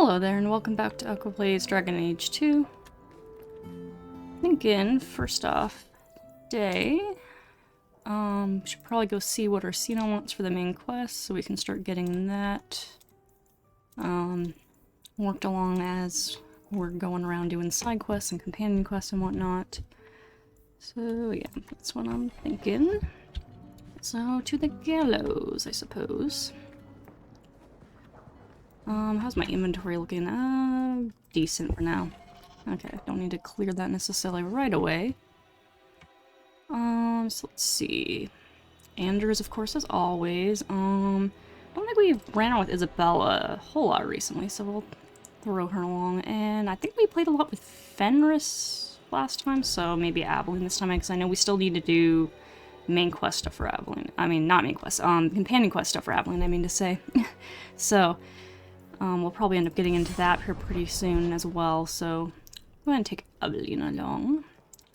Hello there, and welcome back to Aquaplay's Dragon Age 2. Thinking, first off, should probably go see what Orsino wants for the main quest, so we can start getting that worked along as we're going around doing side quests and companion quests and whatnot. So yeah, that's what I'm thinking. So, to the gallows, I suppose. How's my inventory looking? Decent for now. Okay, don't need to clear that necessarily right away. So let's see. Anders, of course, as always. I don't think we ran out with Isabella a whole lot recently, so we'll throw her along. And I think we played a lot with Fenris last time, so maybe Aveline this time, because I know we still need to do main quest stuff for Aveline. I mean, not main quest, companion quest stuff for Aveline, I mean to say. So, we'll probably end up getting into that here pretty soon as well, so go ahead and take Aveline along.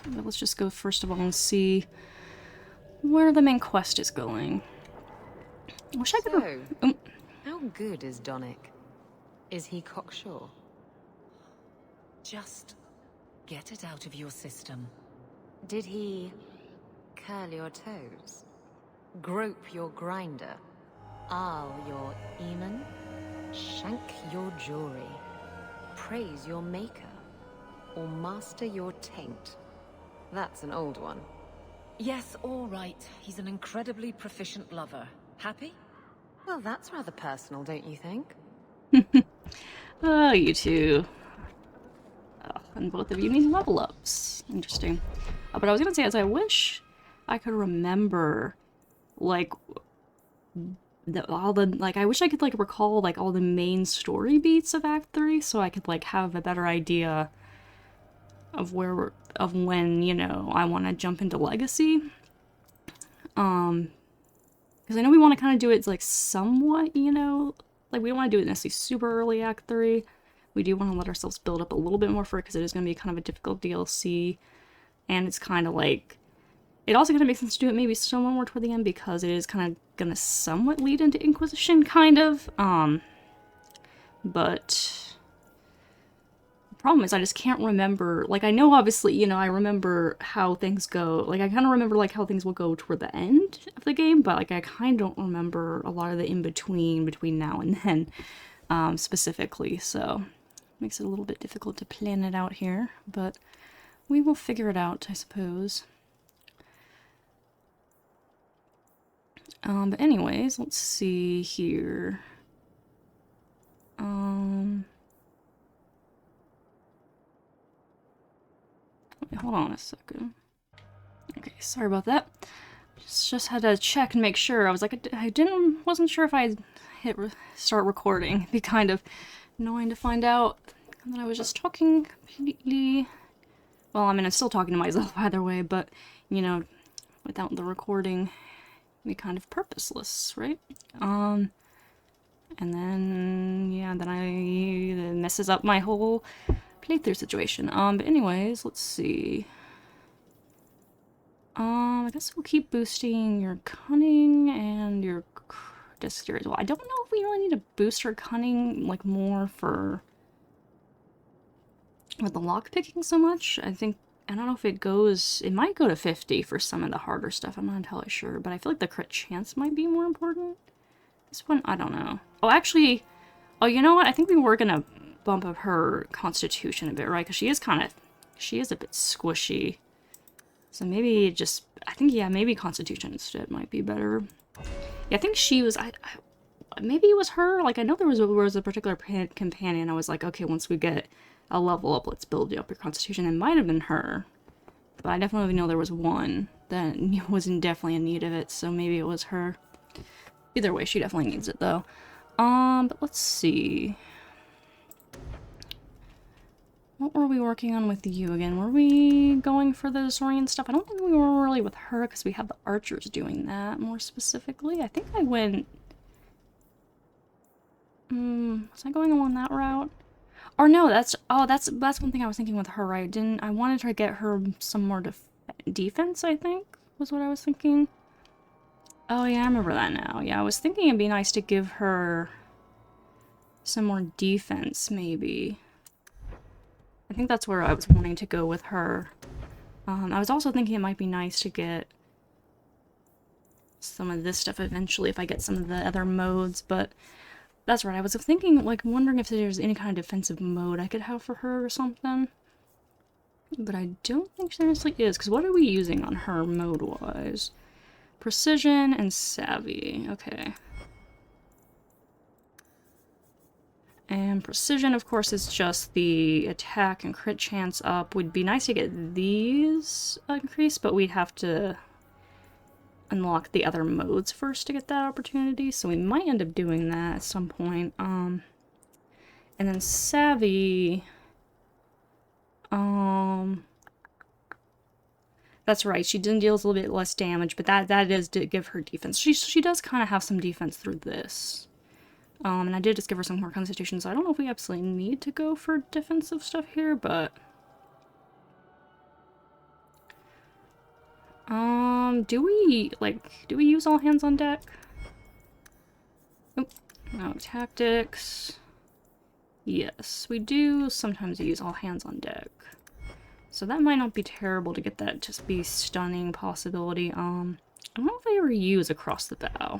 But let's just go first of all and see where the main quest is going. I wish I could. So, how good is Donick? Is he cocksure? Just get it out of your system. Did he curl your toes? Grope your grinder? Aisle your eamon? Shank your jewelry? Praise your maker? Or master your taint? That's an old one. Yes, all right. He's an incredibly proficient lover. Happy? Well, that's rather personal, don't you think? Oh, you two. Oh, and both of you need level ups. Interesting. But I was gonna say, I wish I could remember, like, I wish I could, like, recall, like, all the main story beats of Act 3, so I could, like, have a better idea of when, you know, I want to jump into Legacy. Because I know we want to kind of do it, like, somewhat, you know, like, we don't want to do it necessarily super early Act 3. We do want to let ourselves build up a little bit more for it, because it is going to be kind of a difficult DLC, and it's kind of like, it also kind of makes sense to do it maybe somewhat more toward the end, because it is kind of going to somewhat lead into Inquisition, kind of, but the problem is I just can't remember, like, I know obviously, you know, I remember how things go, like, I kind of remember, like, how things will go toward the end of the game, but, like, I kind of don't remember a lot of the in-between, between now and then, specifically, so makes it a little bit difficult to plan it out here, but we will figure it out, I suppose. But anyways, let's see here. Wait, hold on a second. Okay, sorry about that. Just had to check and make sure. I was like, wasn't sure if I hit start recording. It'd be kind of annoying to find out that I was just talking completely. Well, I mean, I'm still talking to myself either way, but, you know, without the recording, be kind of purposeless, right? And then, yeah, then it messes up my whole playthrough situation. But anyways, let's see. I guess we'll keep boosting your cunning and your dexterity as well. I don't know if we really need to boost our cunning, like, more for with the lockpicking so much. I don't know if it might go to 50 for some of the harder stuff. I'm not entirely sure, but I feel like the crit chance might be more important. This one, I don't know. Oh, actually, you know what? I think we were gonna bump up her constitution a bit, right? Because she is a bit squishy. So maybe yeah, maybe constitution instead might be better. Yeah, I think she was, maybe it was her. Like, I know there was a particular companion. I was like, okay, once we get a level up, let's build up your constitution. It might have been her, but I definitely know there was one that was definitely in need of it, so maybe it was her. Either way, she definitely needs it, though. But let's see. What were we working on with you again? Were we going for the Zorian stuff? I don't think we were really with her, because we had the archers doing that more specifically. I think I went... was I going along that route? Or no, that's one thing I was thinking with her, right? I wanted to get her some more defense, I think, was what I was thinking. Oh yeah, I remember that now. Yeah, I was thinking it'd be nice to give her some more defense, maybe. I think that's where I was wanting to go with her. I was also thinking it might be nice to get some of this stuff eventually if I get some of the other modes, but that's right. I was thinking, like, wondering if there's any kind of defensive mode I could have for her or something. But I don't think there actually is, because what are we using on her mode-wise? Precision and savvy. Okay. And precision, of course, is just the attack and crit chance up. Would be nice to get these increased, but we'd have to unlock the other modes first to get that opportunity, so we might end up doing that at some point. And then savvy... That's right, she deals a little bit less damage, but that is to give her defense. She does kind of have some defense through this. And I did just give her some more constitution, so I don't know if we absolutely need to go for defensive stuff here, but... do we use all hands on deck? Oop, no, tactics. Yes, we do sometimes use all hands on deck. So that might not be terrible to get that just be stunning possibility. I don't know if I ever use across the bow. I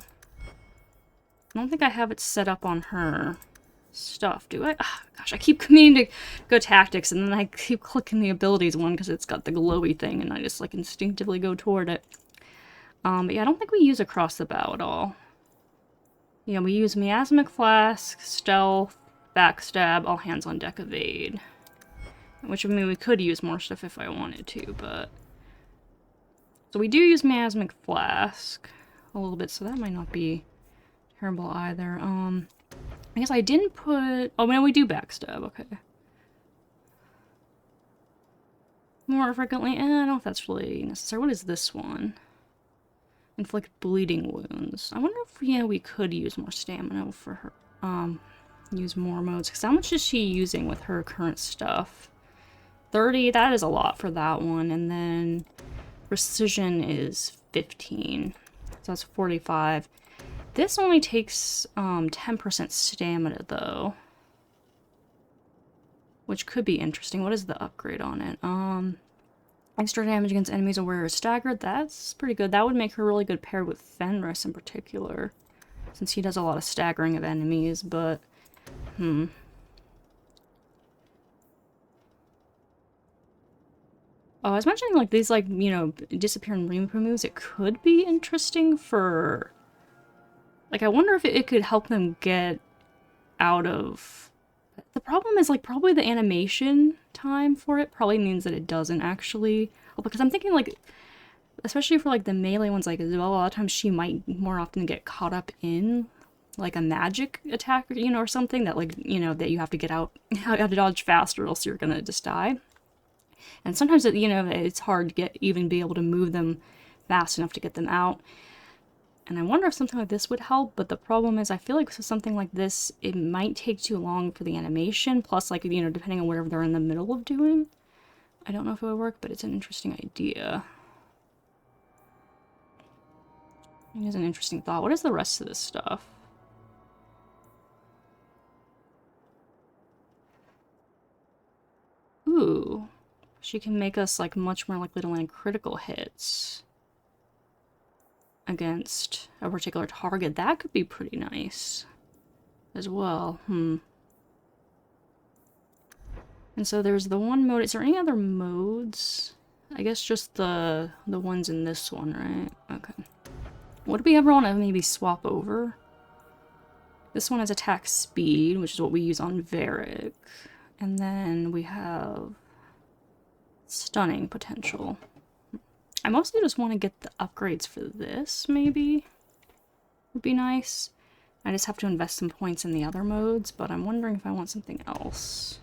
don't think I have it set up on her stuff, do I? Oh, gosh, I keep meaning to go tactics, and then I keep clicking the abilities one because it's got the glowy thing, and I just, like, instinctively go toward it. But yeah, I don't think we use across the bow at all. Yeah, we use miasmic flask, stealth, backstab, all hands on deck, evade. Which, I mean, we could use more stuff if I wanted to, but... So we do use miasmic flask a little bit, so that might not be terrible either. I guess I didn't put... Oh, no, we do backstab, okay. More frequently, I don't know if that's really necessary. What is this one? Inflict bleeding wounds. I wonder if, yeah, we could use more stamina for her. Use more modes. Because how much is she using with her current stuff? 30, that is a lot for that one. And then precision is 15. So that's 45. This only takes 10% stamina, though. Which could be interesting. What is the upgrade on it? Extra damage against enemies aware or staggered. That's pretty good. That would make her really good paired with Fenris in particular. Since he does a lot of staggering of enemies, but... Oh, I was mentioning, like, these, like, you know, disappear and remove moves. It could be interesting for... Like, I wonder if it could help them get out of... The problem is, like, probably the animation time for it probably means that it doesn't actually... Oh, because I'm thinking, like, especially for, like, the melee ones, like, Isabella, a lot of times she might more often get caught up in, like, a magic attack, you know, or something that, like, you know, that you have to get out, you have to dodge fast or else you're gonna just die. And sometimes, you know, it's hard to even be able to move them fast enough to get them out. And I wonder if something like this would help, but the problem is I feel like with something like this, it might take too long for the animation, plus, like, you know, depending on whatever they're in the middle of doing. I don't know if it would work, but it's an interesting idea. It is an interesting thought. What is the rest of this stuff? Ooh. She can make us, like, much more likely to land critical hits against a particular target. That could be pretty nice as well. And so there's the one mode. Is there any other modes? I guess just the ones in this one, right? Okay. What do we ever want to maybe swap over? This one has attack speed, which is what we use on Varric. And then we have stunning potential. I mostly just want to get the upgrades for this, maybe. Would be nice. I just have to invest some points in the other modes, but I'm wondering if I want something else.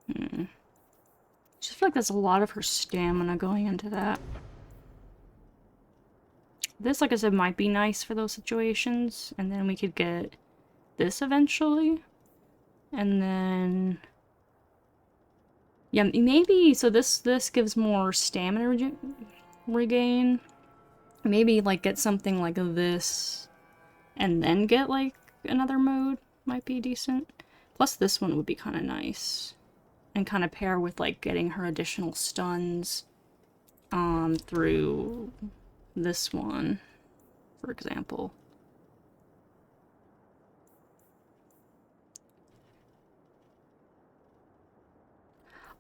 I just feel like there's a lot of her stamina going into that. This, like I said, might be nice for those situations, and then we could get this eventually. And then... Yeah, maybe, so this gives more stamina regain. Maybe, like, get something like this, and then get, like, another mode might be decent. Plus this one would be kind of nice. And kind of pair with, like, getting her additional stuns, through this one, for example.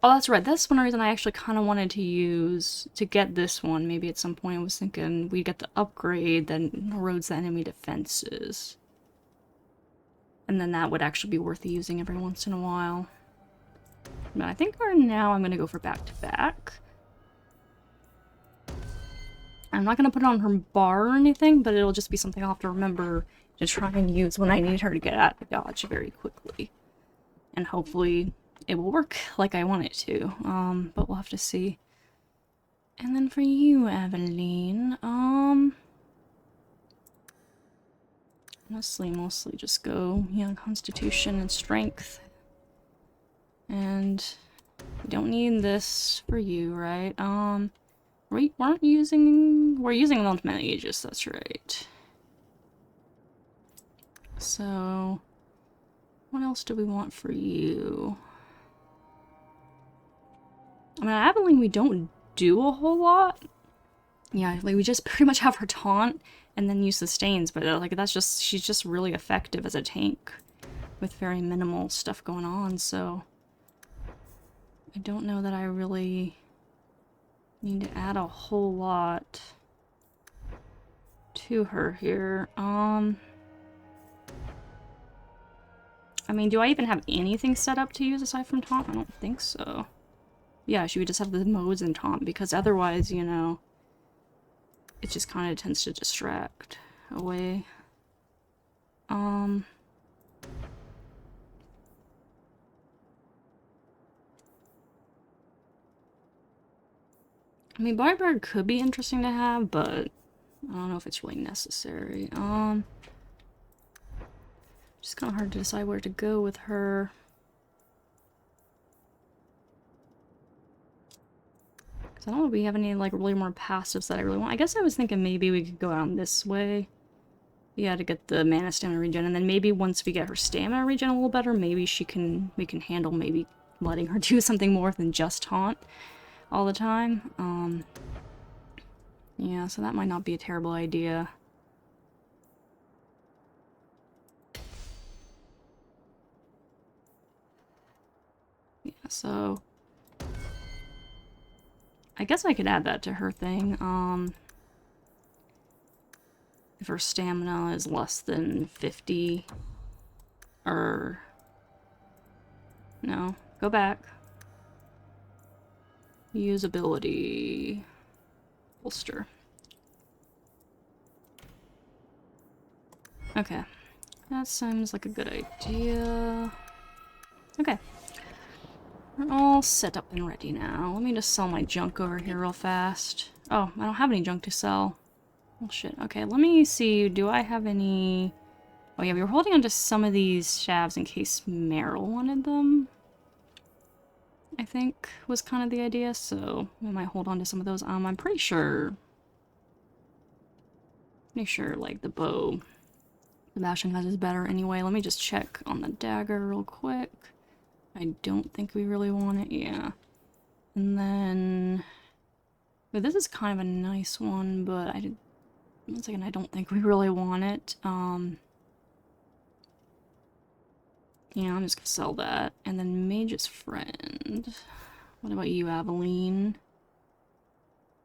Oh, that's right. That's one reason I actually kind of wanted to use, to get this one. Maybe at some point I was thinking we'd get the upgrade that erodes the enemy defenses. And then that would actually be worth using every once in a while. But I think for now I'm going to go for back-to-back. I'm not going to put it on her bar or anything, but it'll just be something I'll have to remember to try and use when I need her to get out of dodge very quickly. And hopefully it will work like I want it to, but we'll have to see. And then for you, Aveline, honestly, mostly just go, Constitution and Strength. And we don't need this for you, right? We're using Ultimate Aegis, that's right. So, what else do we want for you? I mean, Aveline, we don't do a whole lot. Yeah, like, we just pretty much have her taunt and then use sustains, but, like, she's just really effective as a tank with very minimal stuff going on, so I don't know that I really need to add a whole lot to her here. I mean, do I even have anything set up to use aside from taunt? I don't think so. Yeah, should we just have the modes and taunt? Because otherwise, it just kind of tends to distract away. I mean, Barbard could be interesting to have, but I don't know if it's really necessary. Just kind of hard to decide where to go with her. Because I don't know if we have any, like, really more passives that I really want. I guess I was thinking maybe we could go down this way. Yeah, to get the mana stamina regen, and then maybe once we get her stamina regen a little better, maybe we can handle maybe letting her do something more than just taunt all the time. Yeah, so that might not be a terrible idea. Yeah, so I guess I could add that to her thing. If her stamina is less than 50, or no, go back. Usability bolster. Okay, that seems like a good idea. Okay. We're all set up and ready now. Let me just sell my junk over here real fast. Oh, I don't have any junk to sell. Oh shit. Okay, let me see. Do I have any... Oh yeah, we were holding on to some of these shavs in case Meryl wanted them, I think was kind of the idea, so we might hold on to some of those. I'm pretty sure, like, the bow Sebastian has is better anyway. Let me just check on the dagger real quick. I don't think we really want it, yeah. And then... But this is kind of a nice one, but one second, I don't think we really want it. Yeah, I'm just gonna sell that. And then Mage's Friend. What about you, Aveline?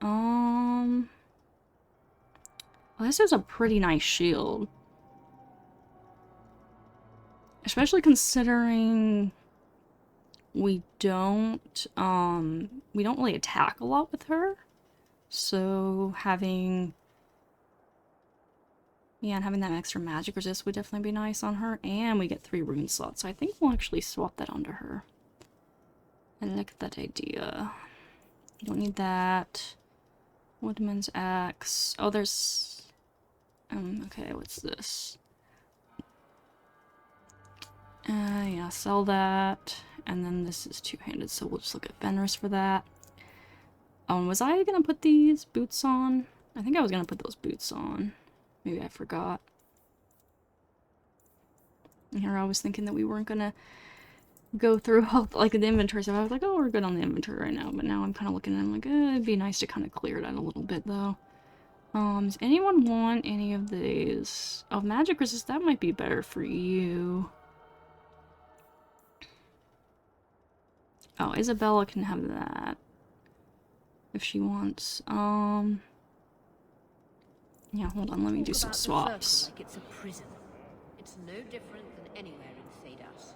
Well, this is a pretty nice shield. Especially considering we don't really attack a lot with her. So having that extra magic resist would definitely be nice on her, and we get 3 rune slots, so I think we'll actually swap that onto her. I like that idea. Don't need that. Woodman's Axe. Oh, there's... okay, what's this? Yeah, sell that. And then this is two-handed, so we'll just look at Fenris for that. Was I gonna put these boots on? I think I was gonna put those boots on. Maybe I forgot. Here I was thinking that we weren't gonna go through all, like, the inventory stuff. I was like, oh, we're good on the inventory right now. But now I'm kind of looking at it, I'm like, it'd be nice to kind of clear it out a little bit, though. Does anyone want any of these? Oh, magic resist, that might be better for you. Oh, Isabella can have that. If she wants. Yeah, hold on, let me do some swaps. Like it's a prison. It's no different than anywhere in Thedas.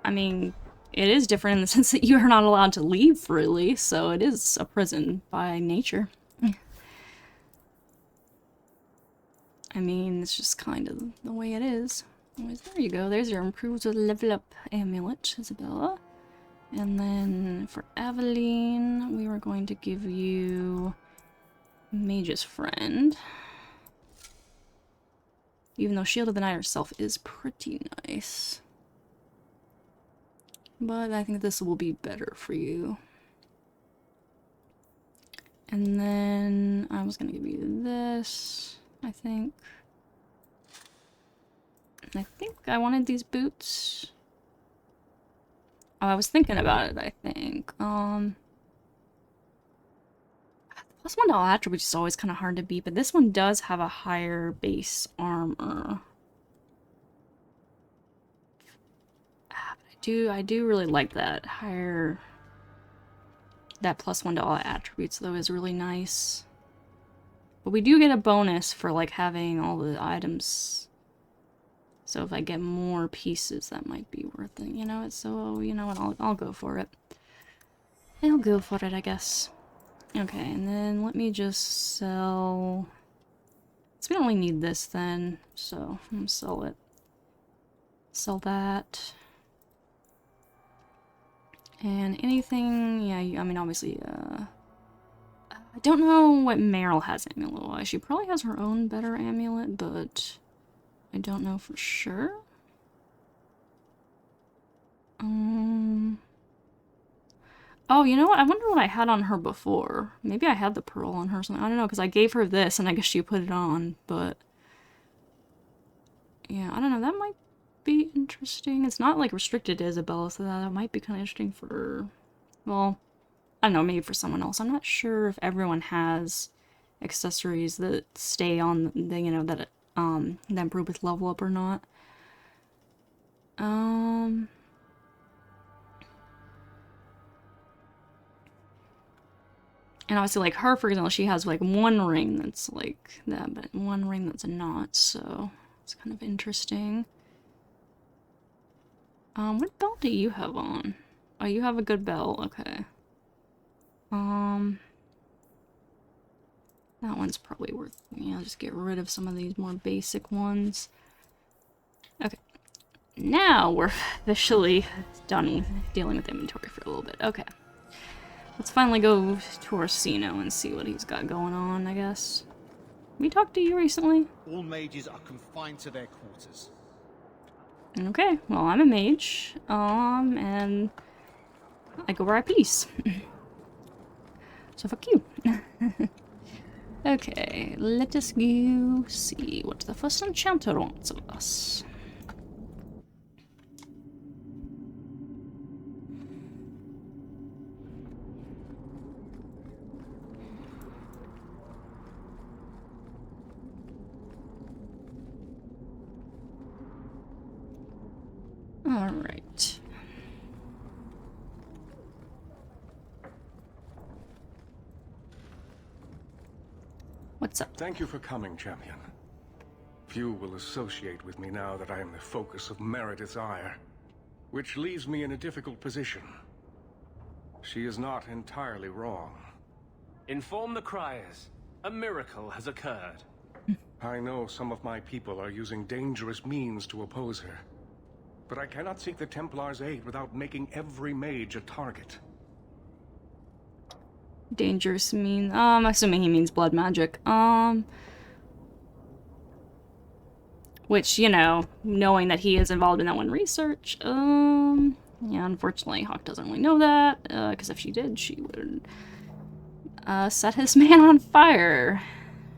I mean, it is different in the sense that you are not allowed to leave freely, so it is a prison by nature. I mean, it's just kind of the way it is. Anyways, there you go. There's your improved level up amulet, Isabella. And then for Aveline, we were going to give you Mage's Friend. Even though Shield of the Night herself is pretty nice. But I think this will be better for you. And then I was gonna give you this, I think. And I think I wanted these boots. Oh, I was thinking about it, I think. Plus one to all attributes is always kind of hard to beat, but this one does have a higher base armor. I do really like that higher. That plus one to all attributes, though, is really nice. But we do get a bonus for, like, having all the items. So if I get more pieces, that might be worth it, you know? So, you know what, I'll go for it. I'll go for it, I guess. Okay, and then let me just sell... So we don't really need this then, so I'm gonna sell it. Sell that. And anything, yeah, I mean, obviously, I don't know what Meryl has amulet-wise. She probably has her own better amulet, but I don't know for sure. Oh, you know what? I wonder what I had on her before. Maybe I had the pearl on her or something. I don't know, because I gave her this, and I guess she put it on, but... Yeah, I don't know. That might be interesting. It's not, like, restricted to Isabella, so that might be kind of interesting for... Well, I don't know, maybe for someone else. I'm not sure if everyone has accessories that stay on the, you know, that improve with level up or not. And obviously, like, her, for example, she has, like, one ring that's like that, but one ring that's not, so it's kind of interesting. What belt do you have on? Oh, you have a good belt, okay. That one's probably worth, yeah, I'll just get rid of some of these more basic ones. Okay. Now we're officially done with dealing with inventory for a little bit. Okay. Let's finally go to Orsino and see what he's got going on, I guess. We talked to you recently? All mages are confined to their quarters. Okay, well, I'm a mage, and I go where I please. So fuck you. Okay, let us go see what the First Enchanter wants of us. Alright. What's up? Thank you for coming, champion. Few will associate with me now that I am the focus of Meredith's ire, which leaves me in a difficult position. She is not entirely wrong. Inform the criers. A miracle has occurred. I know some of my people are using dangerous means to oppose her. But I cannot seek the Templar's aid without making every mage a target. Dangerous mean, assuming he means blood magic. Which, you know, knowing that he is involved in that one research, yeah, unfortunately, Hawk doesn't really know that, because if she did, she would set his man on fire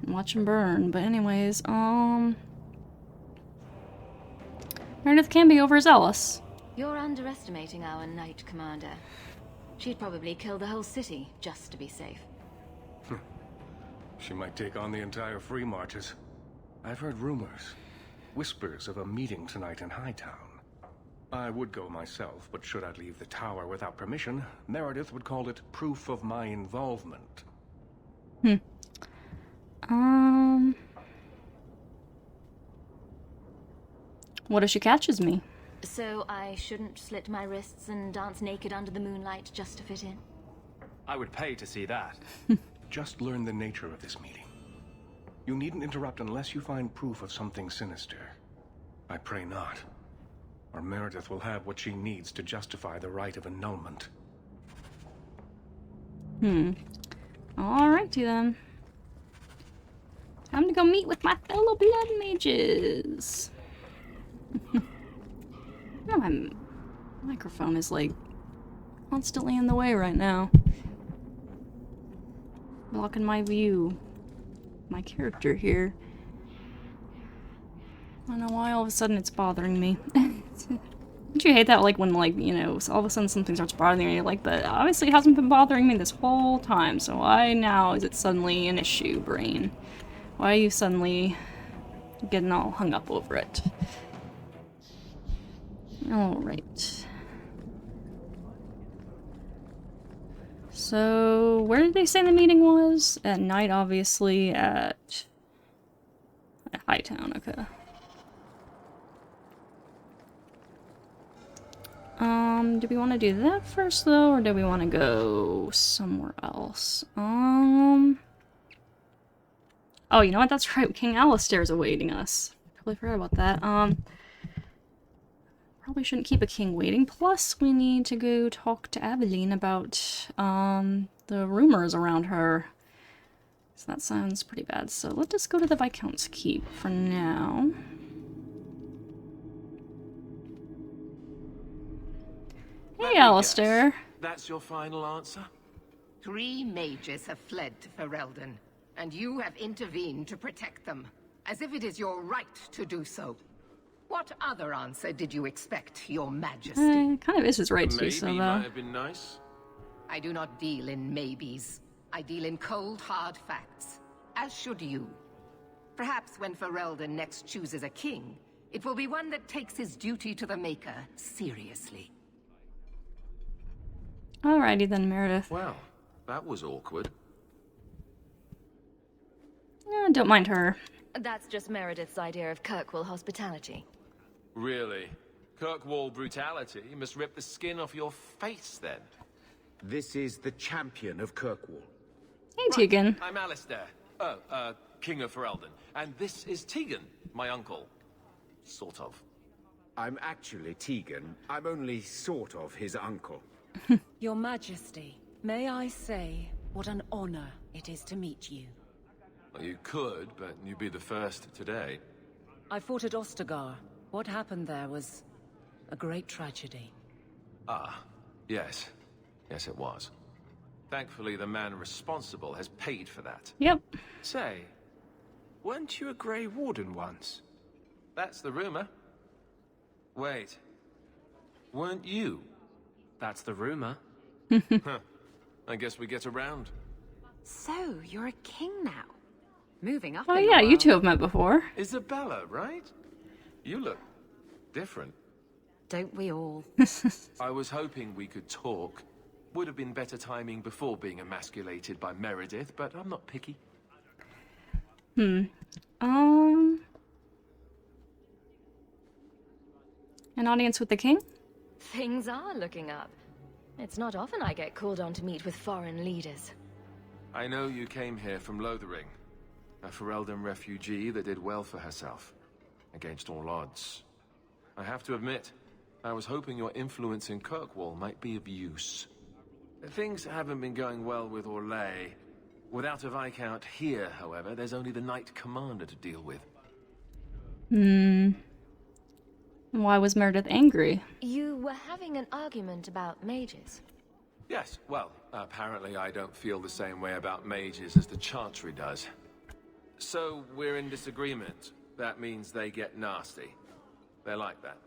and watch him burn. But anyways, Meredith can be overzealous. You're underestimating our Knight Commander. She'd probably kill the whole city just to be safe. She might take on the entire Free Marches. I've heard rumors, whispers of a meeting tonight in Hightown. I would go myself, but should I leave the tower without permission, Meredith would call it proof of my involvement. What if she catches me? So I shouldn't slit my wrists and dance naked under the moonlight just to fit in? I would pay to see that. Just learn the nature of this meeting. You needn't interrupt unless you find proof of something sinister. I pray not. Or Meredith will have what she needs to justify the right of annulment. Alrighty then. Time to go meet with my fellow blood mages. No, my microphone is like constantly in the way right now. Blocking my view. My character here. I don't know why all of a sudden it's bothering me. Don't you hate that, like, when, like, you know, all of a sudden something starts bothering you, like, but obviously it hasn't been bothering me this whole time, so why now is it suddenly an issue, brain? Why are you suddenly getting all hung up over it? Alright. So, where did they say the meeting was? At night, obviously, at Hightown, okay. Do we want to do that first, though, or do we want to go somewhere else? Oh, you know what? That's right. King Alistair's awaiting us. Totally forgot about that. Probably shouldn't keep a king waiting. Plus, we need to go talk to Aveline about, the rumors around her. So that sounds pretty bad. So let's just go to the Viscount's Keep for now. Hey, Alistair. That's your final answer? 3 mages have fled to Ferelden, and you have intervened to protect them, as if it is your right to do so. What other answer did you expect, your majesty? It kind of is his right to do so, Maybe though. might have been nice. I do not deal in maybes. I deal in cold, hard facts, as should you. Perhaps when Ferelden next chooses a king, it will be one that takes his duty to the Maker seriously. Alrighty then, Meredith. Well, that was awkward. Don't mind her. That's just Meredith's idea of Kirkwall hospitality. Really? Kirkwall brutality must rip the skin off your face, then. This is the champion of Kirkwall. Hey, Tegan. I'm Alistair. King of Ferelden. And this is Tegan, my uncle. Sort of. I'm actually Tegan. I'm only sort of his uncle. Your Majesty, may I say what an honor it is to meet you. Well, you could, but you'd be the first today. I fought at Ostagar. What happened there was a great tragedy. Ah, yes. Yes, it was. Thankfully, the man responsible has paid for that. Yep. Say, weren't you a Grey Warden once? That's the rumor. Wait. Weren't you? That's the rumor. Huh. I guess we get around. So, you're a king now. Moving up Oh in the yeah, you world. two have met before. Isabella, right? You look different. Don't we all? I was hoping we could talk. Would have been better timing before being emasculated by Meredith, but I'm not picky. An audience with the king? Things are looking up. It's not often I get called on to meet with foreign leaders. I know you came here from Lothering, a Ferelden refugee that did well for herself, against all odds. I have to admit, I was hoping your influence in Kirkwall might be of use. Things haven't been going well with Orlais. Without a Viscount here, however, there's only the Knight Commander to deal with. Why was Meredith angry? You were having an argument about mages. Yes, well, apparently I don't feel the same way about mages as the Chantry does. So, we're in disagreement. That means they get nasty. They're like that.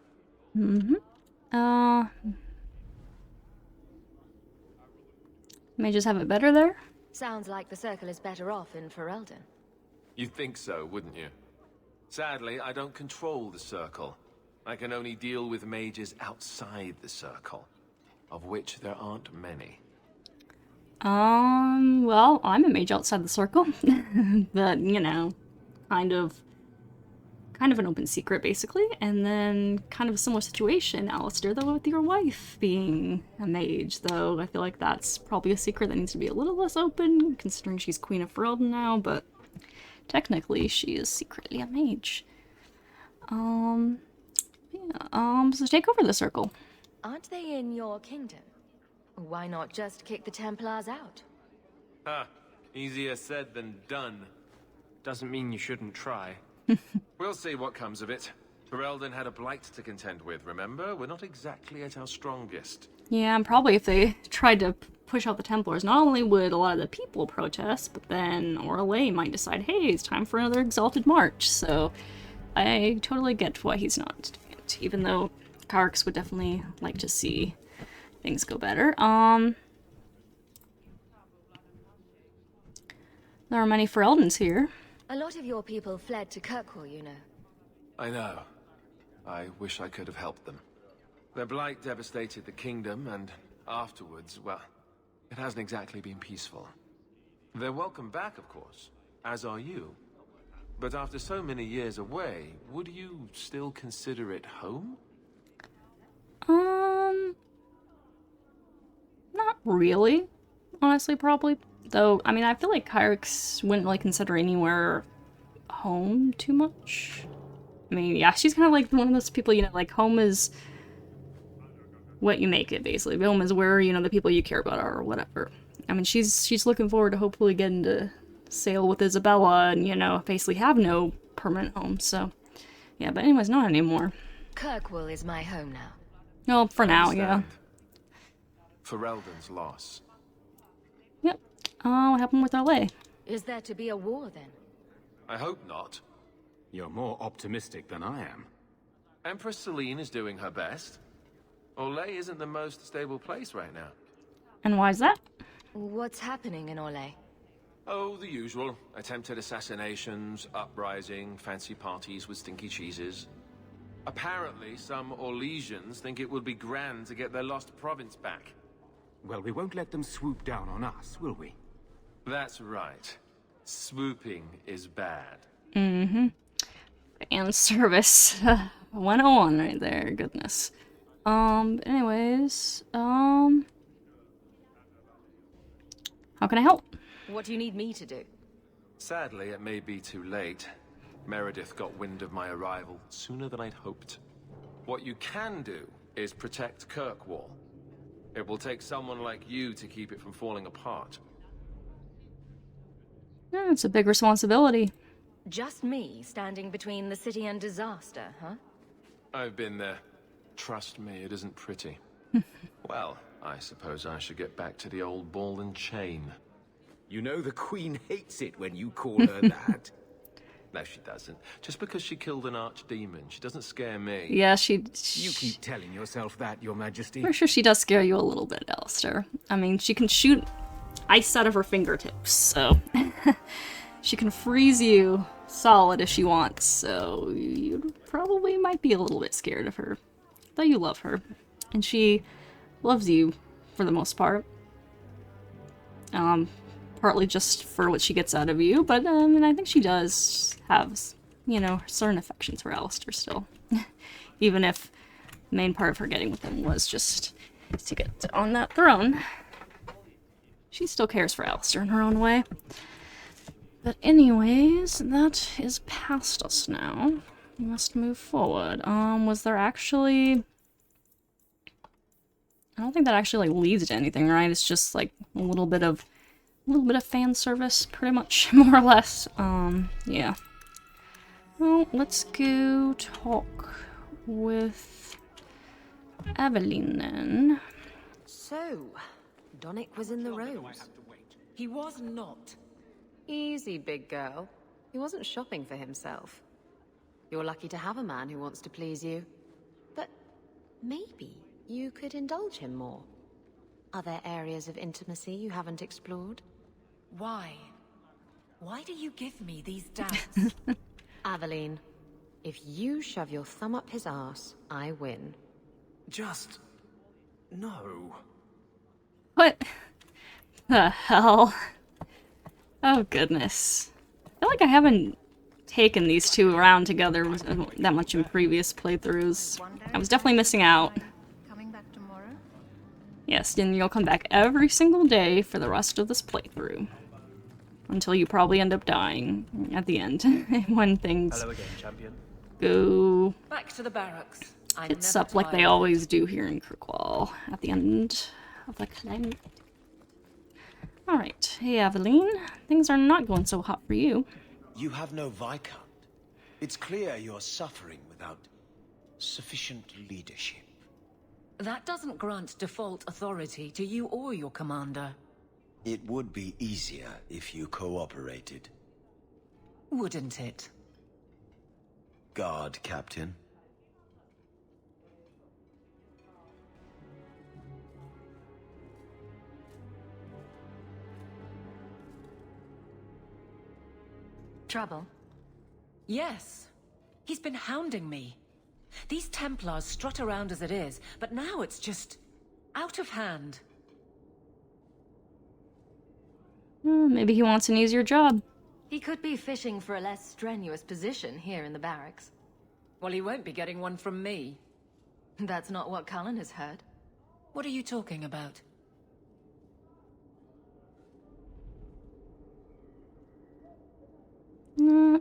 Mages have it better there? Sounds like the Circle is better off in Ferelden. You'd think so, wouldn't you? Sadly, I don't control the Circle. I can only deal with mages outside the Circle, of which there aren't many. Well, I'm a mage outside the Circle. But, you know, kind of an open secret, basically. And then kind of a similar situation, Alistair, though, with your wife being a mage, though I feel like that's probably a secret that needs to be a little less open, considering she's Queen of Ferelden now, but technically she is secretly a mage. So take over the Circle. Aren't they in your kingdom? Why not just kick the Templars out? Ha! Easier said than done. Doesn't mean you shouldn't try. We'll see what comes of it. Ferelden had a blight to contend with, remember? We're not exactly at our strongest. Yeah, and probably if they tried to push out the Templars, not only would a lot of the people protest, but then Orlais might decide, hey, it's time for another Exalted March. So I totally get why he's not doing it, even though Kyrix would definitely like to see things go better. There are many Fereldans here. A lot of your people fled to Kirkwall, you know. I know. I wish I could have helped them. Their blight devastated the kingdom, and afterwards, well, it hasn't exactly been peaceful. They're welcome back, of course, as are you. But after so many years away, would you still consider it home? Not really. Honestly, probably. Though, I mean, I feel like Kyrix wouldn't really consider anywhere home too much. I mean, yeah, she's kind of like one of those people, you know, like home is what you make it, basically. Home is where, you know, the people you care about are or whatever. I mean, she's looking forward to hopefully getting to sail with Isabella and, you know, basically have no permanent home, so. Yeah, but anyways, not anymore. Kirkwall is my home now. No, for now, yeah. Ferelden's loss. Yep. What happened with Orlais? Is there to be a war, then? I hope not. You're more optimistic than I am. Empress Celine is doing her best. Orlais isn't the most stable place right now. And why is that? What's happening in Orlais? Oh, the usual. Attempted assassinations, uprising, fancy parties with stinky cheeses. Apparently, some Orlesians think it would be grand to get their lost province back. Well, we won't let them swoop down on us, will we? That's right. Swooping is bad. Mm-hmm. And service 101 right there, goodness. Anyways, how can I help? What do you need me to do? Sadly, it may be too late. Meredith got wind of my arrival sooner than I'd hoped. What you can do is protect Kirkwall. It will take someone like you to keep it from falling apart. Yeah, it's a big responsibility. Just me standing between the city and disaster, huh? I've been there. Trust me, it isn't pretty. Well, I suppose I should get back to the old ball and chain. You know the Queen hates it when you call her that. No, she doesn't. Just because she killed an archdemon, she doesn't scare me. Yeah, You keep telling yourself that, Your Majesty. I'm sure she does scare you a little bit, Alistair. I mean, she can shoot ice out of her fingertips, so... she can freeze you solid if she wants, so you probably might be a little bit scared of her. Though you love her. And she loves you, for the most part. Partly just for what she gets out of you, but and I think she does have, you know, certain affections for Alistair still. Even if the main part of her getting with him was just to get on that throne. She still cares for Alistair in her own way. But anyways, that is past us now. We must move forward. Was there actually... I don't think that actually, like, leads to anything, right? It's just, like, a little bit of fan service, pretty much, more or less. Yeah. Well, let's go talk with Evelyn then. So, Donick was in the rose. He was not. Easy, big girl. He wasn't shopping for himself. You're lucky to have a man who wants to please you. But maybe you could indulge him more. Are there areas of intimacy you haven't explored? Why? Why do you give me these doubts? Aveline, if you shove your thumb up his arse, I win. Just... no. What the hell? Oh goodness. I feel like I haven't taken these two around together that much in previous playthroughs. I was definitely missing out. Coming back tomorrow? Yes, and you'll come back every single day for the rest of this playthrough. Until you probably end up dying at the end, when things Hello again, champion. go Back to the barracks. I'm tits never up like they tired. always do here in Kirkwall at the end of the climb. Alright, hey Aveline, things are not going so hot for you. You have no Viscount. It's clear you're suffering without sufficient leadership. That doesn't grant default authority to you or your commander. It would be easier if you cooperated. Wouldn't it? Guard, Captain. Trouble? Yes. He's been hounding me. These Templars strut around as it is, but now it's just out of hand. Maybe he wants an easier job. He could be fishing for a less strenuous position here in the barracks. Well, he won't be getting one from me. That's not what Cullen has heard. What are you talking about?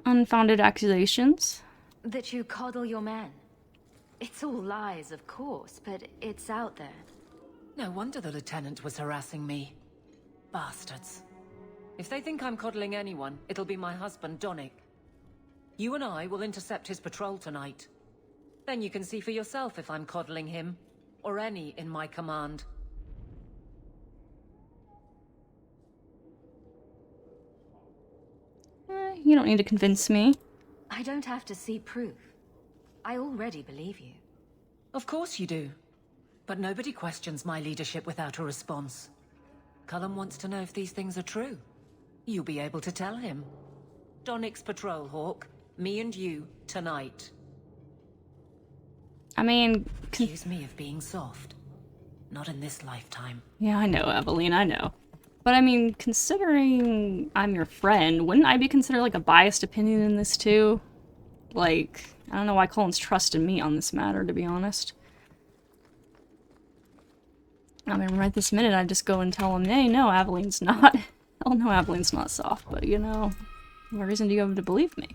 Unfounded accusations. That you coddle your men. It's all lies, of course, but it's out there. No wonder the lieutenant was harassing me. Bastards. If they think I'm coddling anyone, it'll be my husband, Donick. You and I will intercept his patrol tonight. Then you can see for yourself if I'm coddling him, or any in my command. You don't need to convince me. I don't have to see proof. I already believe you. Of course you do. But nobody questions my leadership without a response. Cullen wants to know if these things are true. You'll be able to tell him. Donick's patrol, Hawk. Me and you, tonight. I mean... Accuse me of being soft. Not in this lifetime. Yeah, I know, Evelyn, I know. But I mean, considering I'm your friend, wouldn't I be considered like a biased opinion in this too? Like, I don't know why Colin's trusted me on this matter, to be honest. I mean, right this minute, I'd just go and tell him, hey, no, Evelyn's not... Oh, no, Evelyn's not soft, but, you know, what reason do you have to believe me?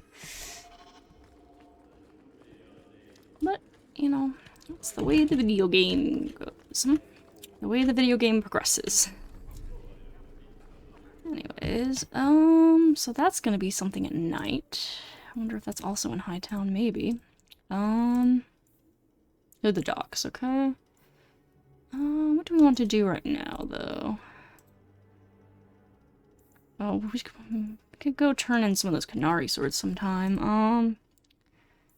But, you know, it's the way the video game goes. The way the video game progresses. Anyways, so that's gonna be something at night. I wonder if that's also in Hightown, maybe. To the docks, okay? What do we want to do right now, though? Oh, we could go turn in some of those Canary swords sometime.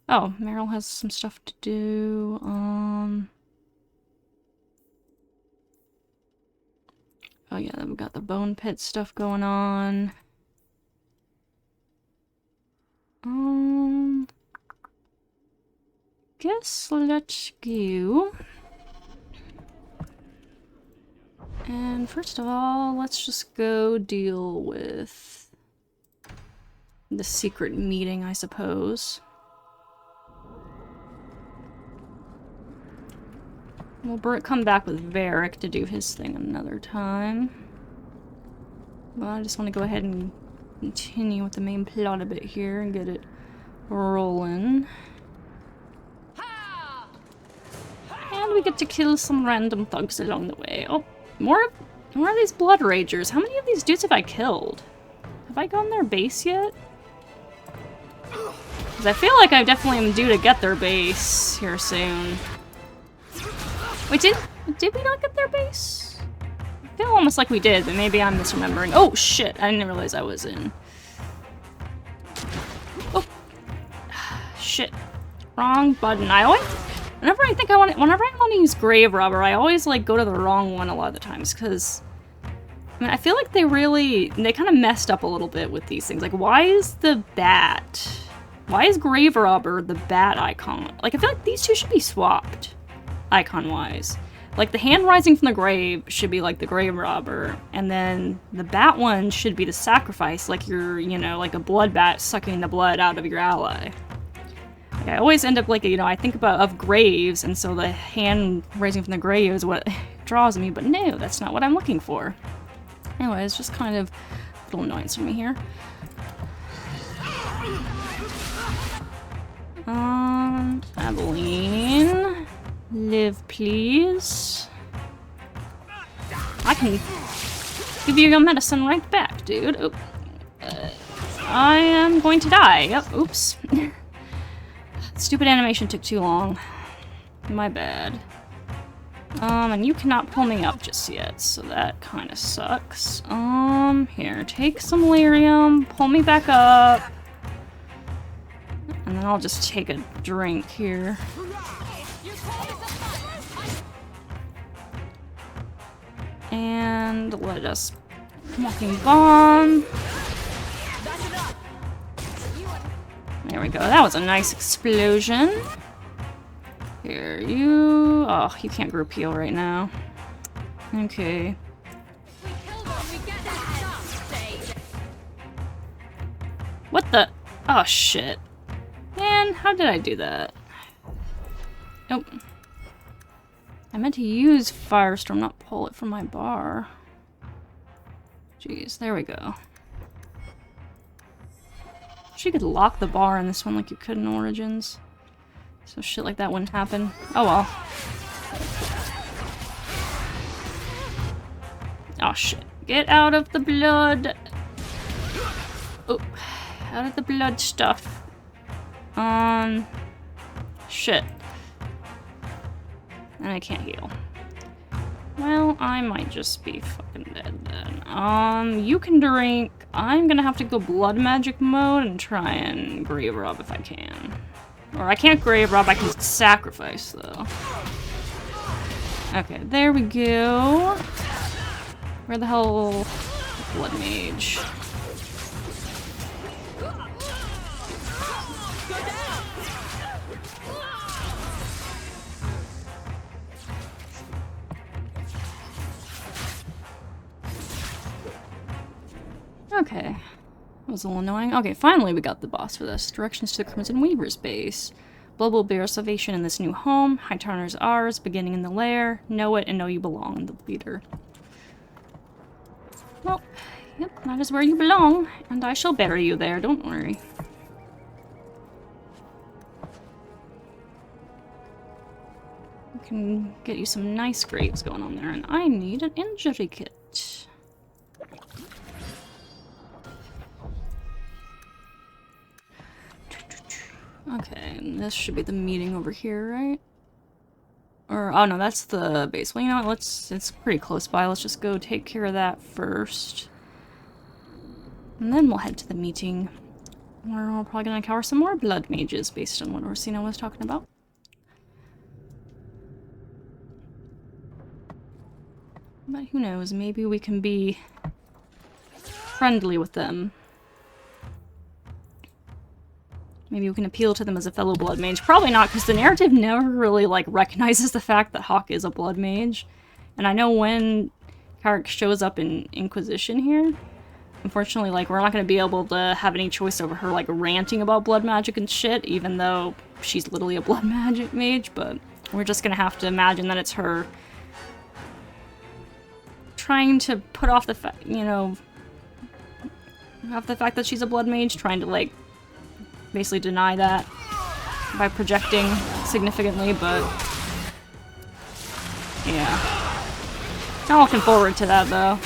Oh, Meryl has some stuff to do. Oh yeah, we've got the bone pit stuff going on. Guess let's go. And first of all, let's just go deal with the secret meeting, I suppose. We'll come back with Varric to do his thing another time. Well, I just want to go ahead and continue with the main plot a bit here and get it rolling. And we get to kill some random thugs along the way. Oh, more of these blood ragers. How many of these dudes have I killed? Have I gone their base yet? Because I feel like I definitely am due to get their base here soon. Wait, did we not get their base? I feel almost like we did, but maybe I'm misremembering. Oh, shit. I didn't realize I was in. Oh. Shit. Wrong button. Whenever I want to use Grave Robber, I always, like, go to the wrong one a lot of the times, because... I mean, I feel like they kind of messed up a little bit with these things. Like, why is the bat... Why is Grave Robber the bat icon? Like, I feel like these two should be swapped, icon-wise. Like, the hand rising from the grave should be, like, the Grave Robber, and then the bat one should be the sacrifice, like you're, you know, like a blood bat sucking the blood out of your ally. Like, I always end up, like, you know, I think of graves, and so the hand rising from the grave is what draws me, but no, that's not what I'm looking for. Anyway, it's just kind of a little annoyance for me here. Abilene. Live, please. I can give you your medicine right back, dude. Oop. I am going to die. Yep, oops. Stupid animation took too long. My bad. And you cannot pull me up just yet, so that kind of sucks. Here, take some lyrium, pull me back up. And then I'll just take a drink here. And let us walking bomb. There we go. That was a nice explosion. Here, you... Oh, you can't group heal right now. Okay. What the... Oh, shit. Man, how did I do that? Nope. I meant to use Firestorm, not pull it from my bar. Jeez, there we go. Wish you could lock the bar in this one like you could in Origins. So shit like that wouldn't happen. Oh well. Oh shit. Get out of the blood! Oh, out of the blood stuff. Shit. And I can't heal. Well, I might just be fucking dead then. You can drink. I'm gonna have to go blood magic mode and try and grave rob if I can. Or I can't grave rob, I can sacrifice though. Okay, there we go. Where the hell? Blood mage. Okay. That was a little annoying. Okay, finally we got the boss for this. Directions to the Crimson Weaver's base. Blood will bear salvation in this new home. Hightower's ours, beginning in the lair. Know it and know you belong, the leader. Well, yep, that is where you belong. And I shall bury you there, don't worry. I can get you some nice graves going on there, and I need an injury kit. Okay, and this should be the meeting over here, right? Or, oh no, that's the base. Well, you know what, it's pretty close by. Let's just go take care of that first. And then we'll head to the meeting. We're probably gonna encounter some more blood mages based on what Orsino was talking about. But who knows, maybe we can be friendly with them. Maybe we can appeal to them as a fellow blood mage. Probably not, because the narrative never really, like, recognizes the fact that Hawk is a blood mage. And I know when Kyrix shows up in Inquisition here, unfortunately, like, we're not going to be able to have any choice over her, like, ranting about blood magic and shit, even though she's literally a blood magic mage, but we're just going to have to imagine that it's her trying to put off the fact, you know, off the fact that she's a blood mage, trying to, like, basically deny that by projecting significantly, but yeah. Not looking forward to that, though.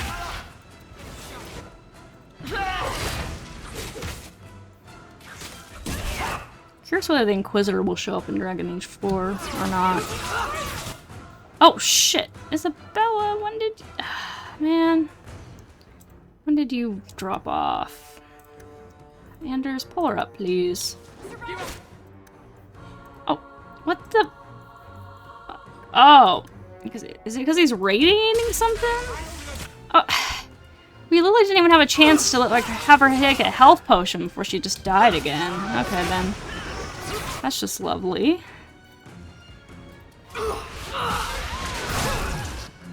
curious whether the Inquisitor will show up in Dragon Age 4 or not. Oh, shit! Isabella, when did... Man. When did you drop off? Anders, pull her up, please. Oh, what the... Oh. Is it because he's radiating something? Oh, we literally didn't even have a chance to like have her take a health potion before she just died again. Okay, then. That's just lovely.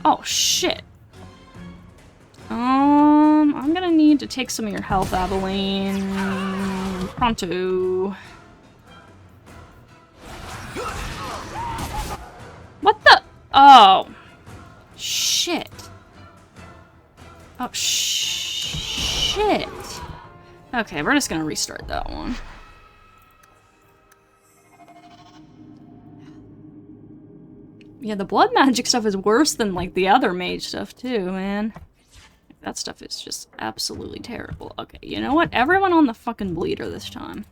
Oh, shit. I'm gonna need to take some of your health, Aveline. Pronto. What the? Oh. Shit. Oh, shit. Okay, we're just gonna restart that one. Yeah, the blood magic stuff is worse than, like, the other mage stuff, too, man. That stuff is just absolutely terrible. Okay, you know what? Everyone on the fucking bleeder this time.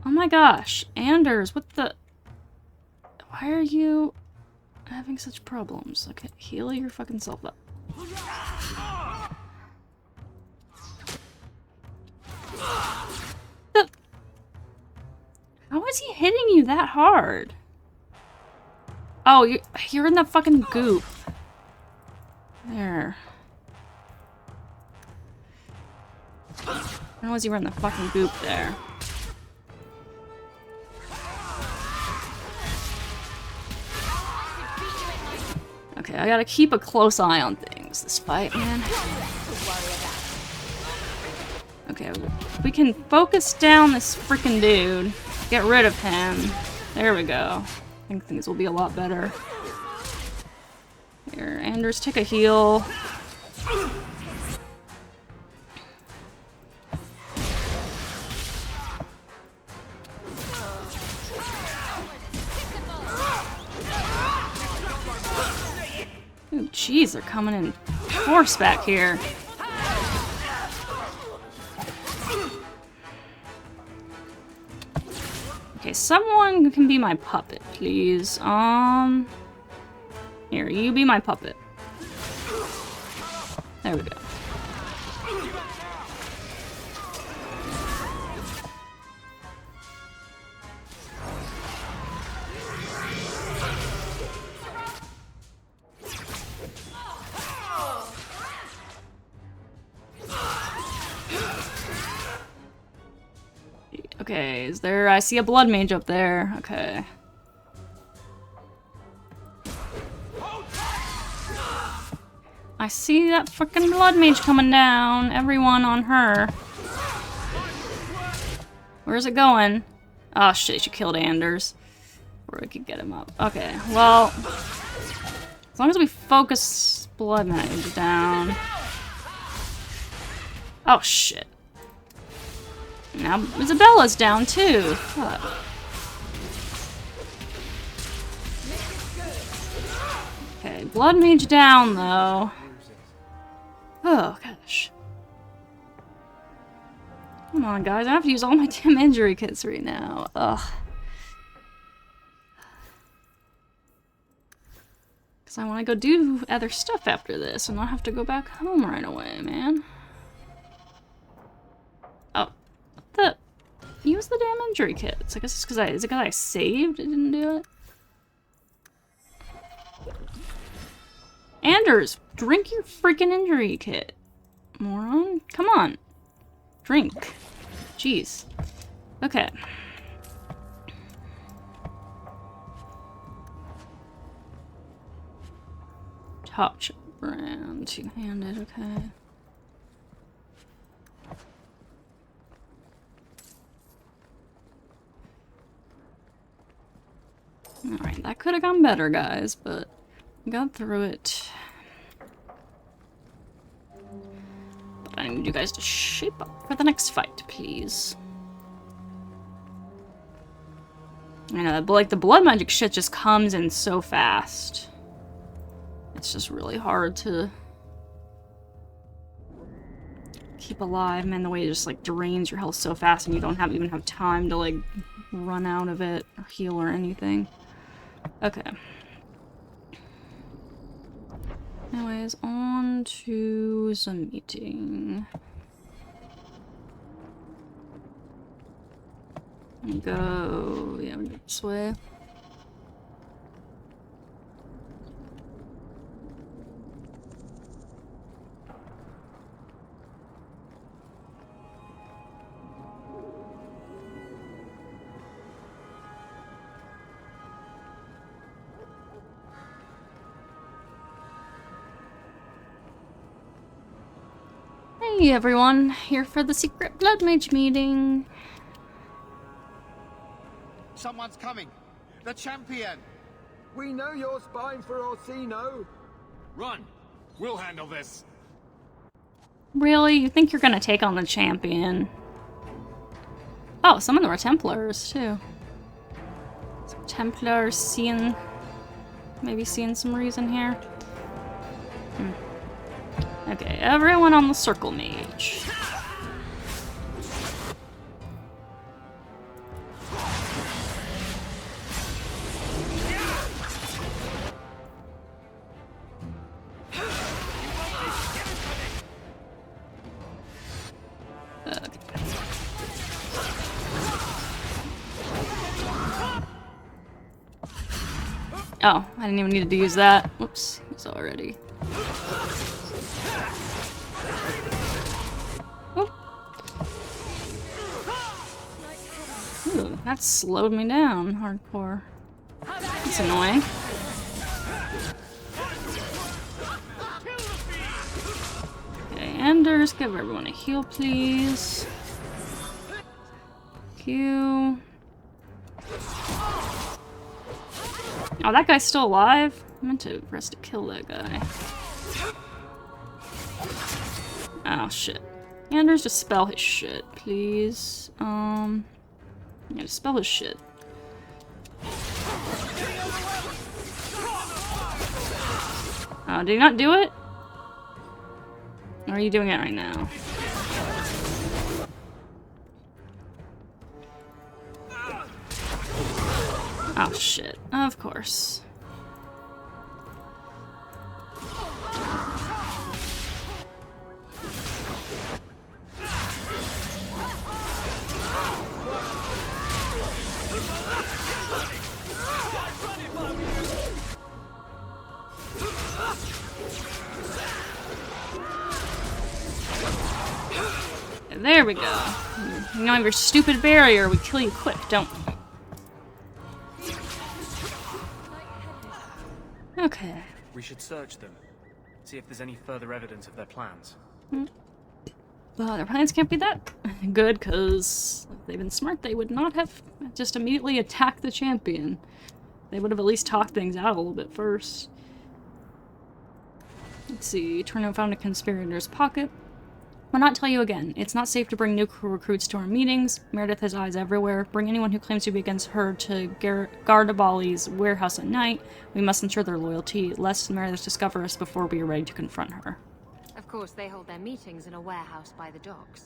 Oh my gosh. Anders, what the... Why are you having such problems? Okay, heal your fucking self up. How is he hitting you that hard? Oh, you're in the fucking goop. There. How is he in the fucking goop there? Okay, I gotta keep a close eye on things this fight, man. Okay, we can focus down this freaking dude. Get rid of him. There we go. I think things will be a lot better. Here, Anders, take a heal. Ooh, jeez, they're coming in force back here. Okay, someone can be my puppet, please. Here, you be my puppet. There we go. Okay, is there... I see a blood mage up there. Okay. I see that frickin' blood mage coming down. Everyone on her. Where's it going? Oh shit, she killed Anders. Or we could get him up. Okay, well... As long as we focus blood mage down... Oh shit. Now Isabella's down too. Fuck. Okay, blood mage down though. Oh gosh. Come on guys, I have to use all my damn injury kits right now. Ugh. Because I want to go do other stuff after this and not have to go back home right away, man. Oh. The use the damn injury kits. I guess it's because is it because I saved? It didn't do it. Anders, drink your freaking injury kit, moron. Come on, drink. Jeez. Okay. Top chip brand, two-handed. Okay. Alright, that could have gone better, guys, but we got through it. But I need you guys to shape up for the next fight, please. I know, like, the blood magic shit just comes in so fast. It's just really hard to keep alive. Man, the way it just like drains your health so fast and you don't even have time to like run out of it or heal or anything. Okay. Anyways, on to the meeting. Go, yeah, we go this way. Hey everyone, here for the secret blood mage meeting. Someone's coming. The champion. We know you're spying for Orsino. Run. We'll handle this. Really? You think you're gonna take on the champion? Oh, some of them are Templars too. Some Templars seeing, maybe seeing some reason here. Okay, everyone on the circle mage. Oh, I didn't even need to use that. Whoops, it's already. Oh. Ooh, that slowed me down hardcore. That's annoying. Okay, Enders, give everyone a heal, please. Thank you. Oh, that guy's still alive? I meant to press to kill that guy. Oh, shit. Anders, just spell his shit, please. Yeah, just spell his shit. Oh, did he not do it? Or are you doing it right now? Oh shit, of course. There we go. You know your stupid barrier, we kill you quick, don't we? Okay. We should search them. See if there's any further evidence of their plans. Well, their plans can't be that good, because if they'd been smart, they would not have just immediately attacked the champion. They would have at least talked things out a little bit first. Let's see. Torno found a conspirator's pocket. I'll not tell you again. It's not safe to bring new recruits to our meetings. Meredith has eyes everywhere. Bring anyone who claims to be against her to Gardabali's warehouse at night. We must ensure their loyalty, lest Meredith discover us before we are ready to confront her. Of course, they hold their meetings in a warehouse by the docks.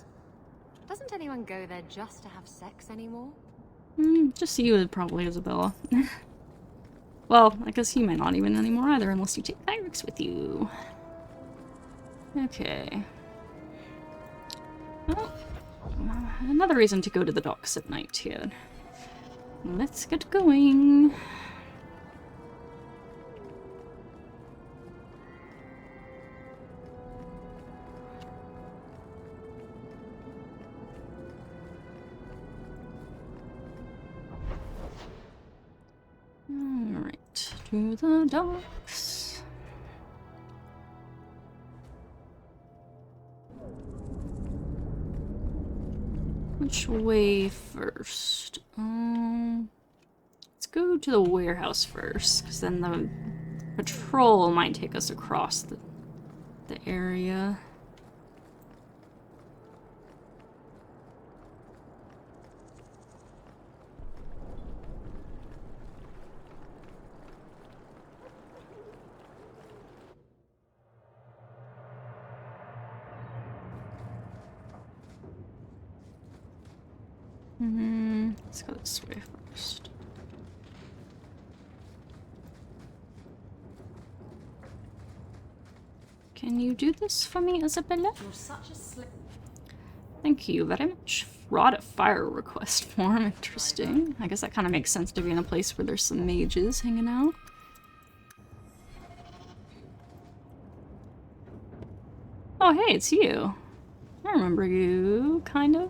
Doesn't anyone go there just to have sex anymore? Just you, probably, Isabella. Well, I guess you might not even anymore either, unless you take Kyrix with you. Okay. Well, another reason to go to the docks at night here. Let's get going. Alright, to the docks. Which way first? Let's go to the warehouse first, because then the patrol might take us across the area. Let's go this way first. Can you do this for me, Isabella? You're such a slip. Thank you very much. Rod of Fire request form. Interesting. I guess that kind of makes sense to be in a place where there's some mages hanging out. Oh, hey, it's you. I remember you, kind of.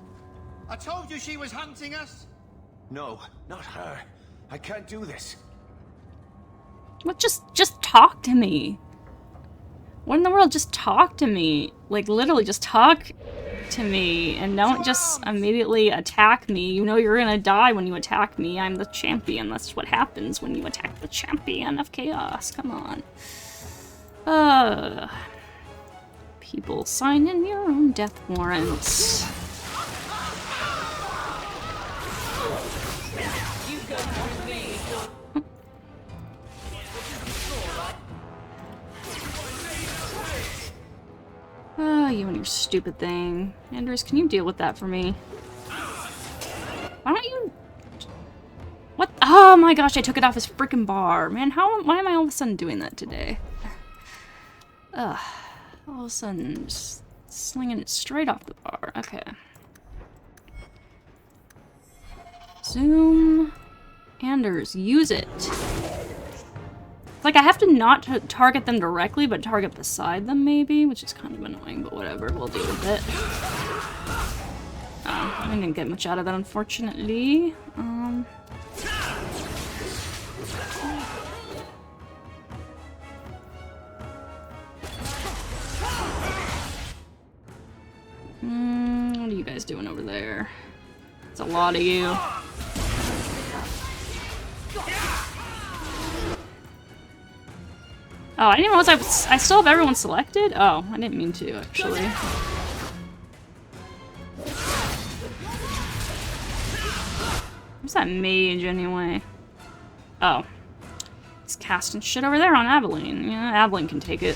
I told you she was hunting us. No, not her. I can't do this. What? Just talk to me. What in the world? Just talk to me. Like, literally, just talk to me. And don't just immediately attack me. You know you're gonna die when you attack me. I'm the champion. That's what happens when you attack the champion of chaos. Come on. People, sign in your own death warrants. You and your stupid thing. Anders, can you deal with that for me? Why don't you... What? Oh my gosh, I took it off his freaking bar. Man, why am I all of a sudden doing that today? Ugh. All of a sudden, just slinging it straight off the bar. Okay. Zoom. Anders, use it. Like, I have to not target them directly, but target beside them, maybe, which is kind of annoying, but whatever, we'll deal with it. I didn't get much out of that, unfortunately. What are you guys doing over there? It's a lot of you. Oh, I didn't realize I still have everyone selected? Oh, I didn't mean to, actually. Where's that mage, anyway? Oh. He's casting shit over there on Aveline. Yeah, Aveline can take it.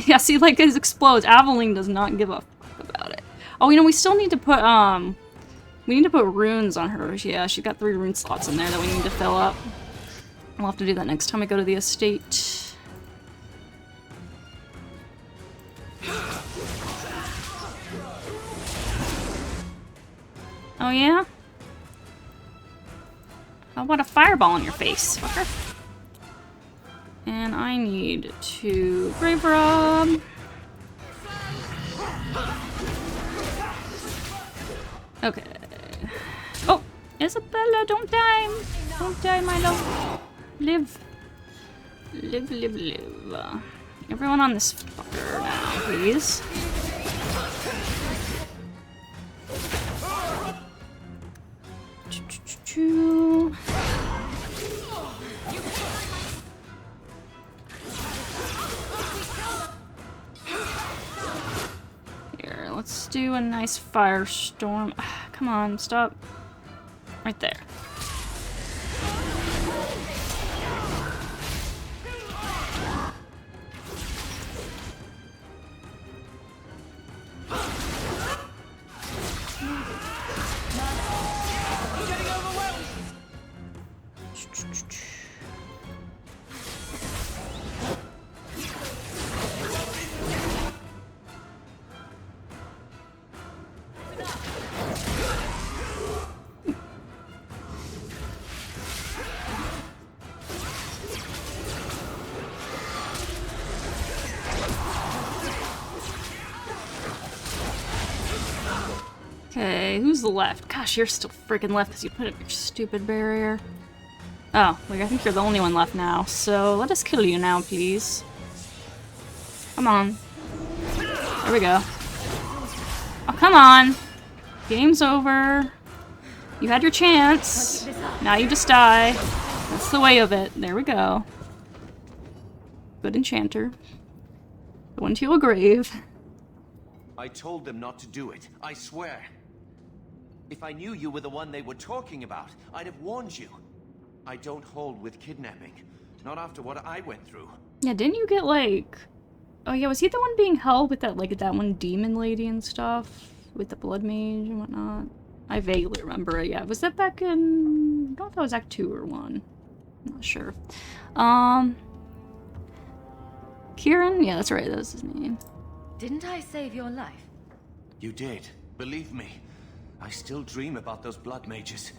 Yeah, see, like, it explodes. Aveline does not give a fuck about it. Oh, you know, we still need to put, we need to put runes on her. Yeah, she's got 3 rune slots in there that we need to fill up. We'll have to do that next time I go to the estate. Oh yeah? How about a fireball in your face, fucker? And I need to grave rob. Okay. Oh, Isabella, don't die. Don't die, my love. Live. Live, live, live. Everyone on this fucker now, please. Here, let's do a nice firestorm. Come on, stop. Right there. Okay, who's left? Gosh, you're still freaking left because you put up your stupid barrier. Oh, like I think you're the only one left now, so let us kill you now, please. Come on. There we go. Oh, come on! Game's over. You had your chance. Now you just die. That's the way of it. There we go. Good enchanter. Going to a grave. I told them not to do it, I swear. If I knew you were the one they were talking about, I'd have warned you. I don't hold with kidnapping. Not after what I went through. Yeah, didn't you get like... Oh yeah, was he the one being held with that, like, that one demon lady and stuff? With the blood mage and whatnot? I vaguely remember it, yeah. Was that back in... I don't know if that was Act 2 or 1. I'm not sure. Kieran? Yeah, that's right, that's his name. Didn't I save your life? You did. Believe me. I still dream about those blood mages.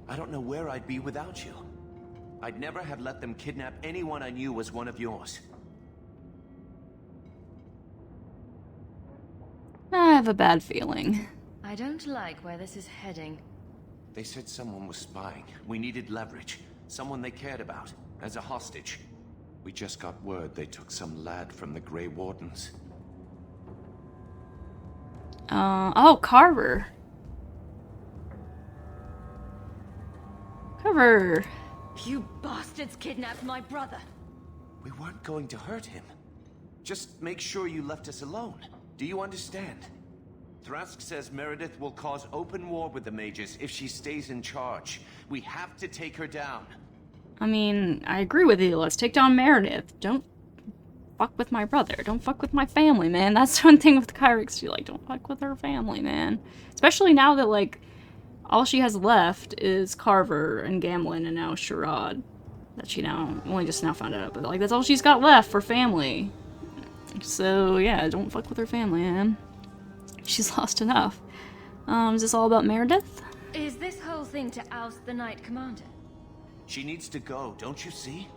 I don't know where I'd be without you. I'd never have let them kidnap anyone I knew was one of yours. I have a bad feeling. I don't like where this is heading. They said someone was spying. We needed leverage. Someone they cared about. As a hostage. We just got word they took some lad from the Grey Wardens. Oh, Carver. Carver. You bastards kidnapped my brother. We weren't going to hurt him. Just make sure you left us alone. Do you understand? Thrask says Meredith will cause open war with the mages if she stays in charge. We have to take her down. I mean, I agree with you. Let's take down Meredith. Don't fuck with my brother. Don't fuck with my family, man. That's one thing with Kyrix. You like, don't fuck with her family, man. Especially now that, like, all she has left is Carver and Gamlin and now Sherrod. That she only just now found out. But, like, that's all she's got left for family. So, yeah, don't fuck with her family, man. She's lost enough. Is this all about Meredith? Is this whole thing to oust the Knight Commander? She needs to go, don't you see?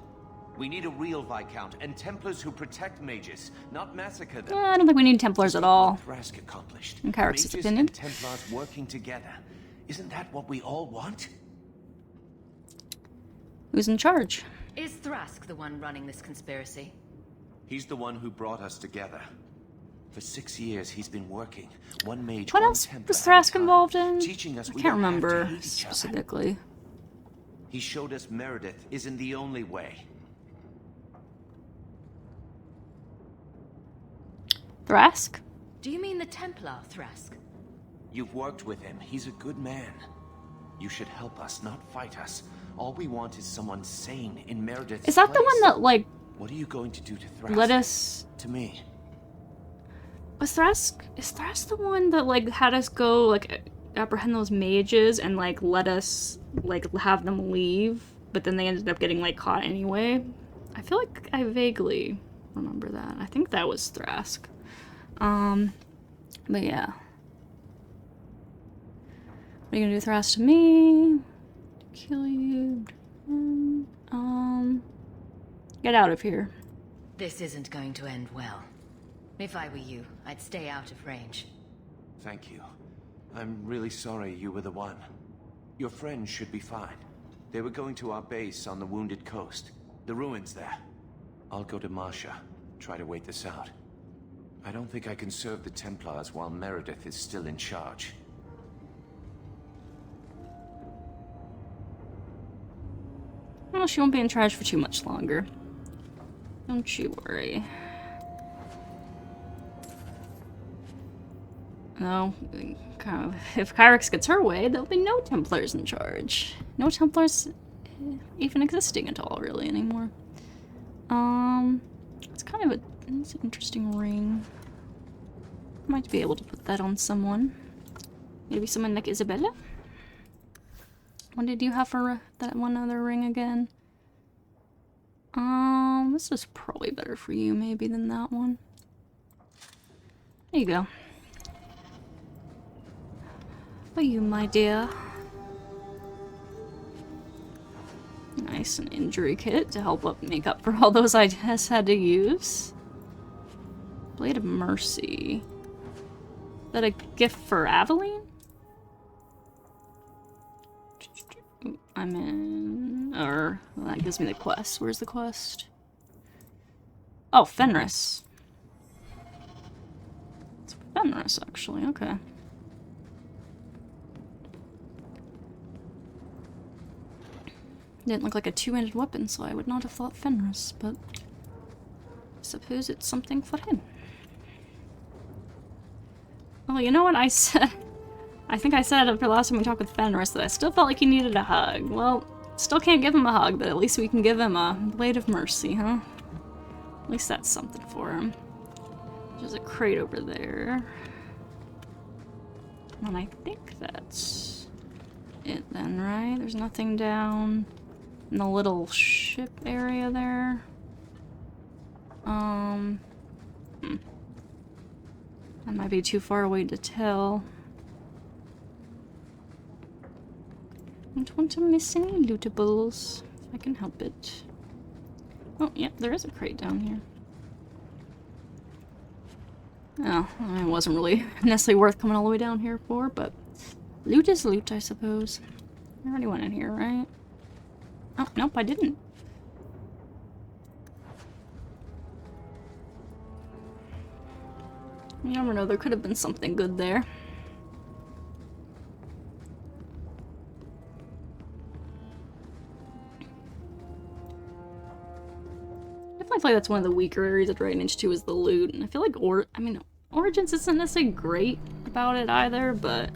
We need a real Viscount and Templars who protect mages, not massacre them. I don't think we need Templars at all. Thrask accomplished. In Kyrix's opinion. And Templars working together. Isn't that what we all want? Who's in charge? Is Thrask the one running this conspiracy? He's the one who brought us together. For 6 years, he's been working. One mage, what one else Templar was Thrask involved in? Teaching us I can't remember each specifically. He showed us Meredith isn't the only way. Thrask? Do you mean the Templar Thrask? You've worked with him. He's a good man. You should help us, not fight us. All we want is someone sane in Meredith's Is that place. the one that, like... What are you going to do to Thrask? Let us... To me. Is Thrask the one that, like, had us go, like, apprehend those mages and, like, let us, like, have them leave, but then they ended up getting, like, caught anyway? I feel like I vaguely remember that. I think that was Thrask. But yeah. What are you gonna do, Thrask, to me? Kill you. Get out of here. This isn't going to end well. If I were you, I'd stay out of range. Thank you. I'm really sorry you were the one. Your friends should be fine. They were going to our base on the Wounded Coast. The ruins there. I'll go to Marsha. Try to wait this out. I don't think I can serve the Templars while Meredith is still in charge. Well, she won't be in charge for too much longer. Don't you worry. No, kind of, if Kyrix gets her way, there'll be no Templars in charge. No Templars even existing at all, really, anymore. It's kind of it's an interesting ring. Might be able to put that on someone. Maybe someone like Isabella? What did you have for that one other ring again? This is probably better for you, maybe, than that one. There you go. For you, my dear. Nice, an injury kit to help make up for all those I just had to use. Blade of Mercy. Is that a gift for Aveline? I'm in... Or... Well, that gives me the quest. Where's the quest? Oh, Fenris. It's Fenris, actually. Okay. Didn't look like a two-handed weapon, so I would not have thought Fenris, but... I suppose it's something for him. Well, you know what I said? I think I said after last time we talked with Fenris that I still felt like he needed a hug. Well, still can't give him a hug, but at least we can give him a Blade of Mercy, huh? At least that's something for him. There's a crate over there. And I think that's... it then, right? There's nothing down in the little ship area there. That might be too far away to tell. I don't want to miss any lootables, if I can help it. Oh, yeah, there is a crate down here. Oh, it wasn't really necessarily worth coming all the way down here for, but loot is loot, I suppose. I already went in here, right? Oh, nope, I didn't. You never know, there could have been something good there. I feel like that's one of the weaker areas of Dragon Age 2 is the loot, and I feel like Origins isn't necessarily great about it either, but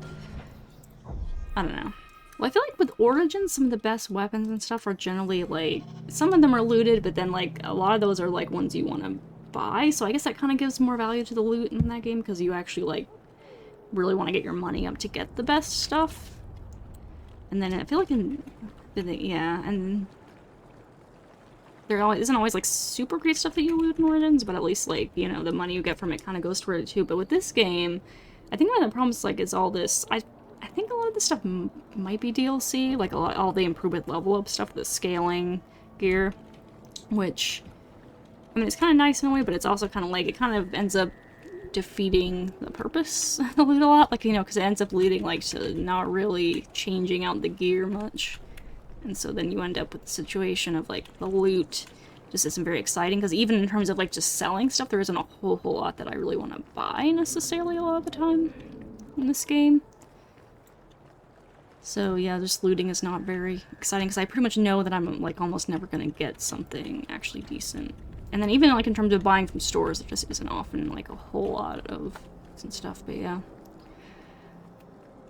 I don't know. Well, I feel like with Origins, some of the best weapons and stuff are generally like, some of them are looted, but then like a lot of those are like ones you want to buy, so I guess that kind of gives more value to the loot in that game, because you actually like really want to get your money up to get the best stuff. And then I feel like yeah, and there isn't always like super great stuff that you loot in Origins, but at least like, you know, the money you get from it kind of goes toward it too. But with this game, I think one of the problems like is all this, I think a lot of this stuff might be DLC, like all the improvement level up stuff, the scaling gear, which, I mean, it's kind of nice in a way, but it's also kind of like, it kind of ends up defeating the purpose of the loot a lot, like, you know, because it ends up leading like to not really changing out the gear much. And so then you end up with the situation of like the loot just isn't very exciting, because even in terms of like just selling stuff, there isn't a whole lot that I really want to buy necessarily a lot of the time in this game. So yeah, just looting is not very exciting, because I pretty much know that I'm like almost never going to get something actually decent. And then even like in terms of buying from stores, there just isn't often like a whole lot of decent stuff, but yeah.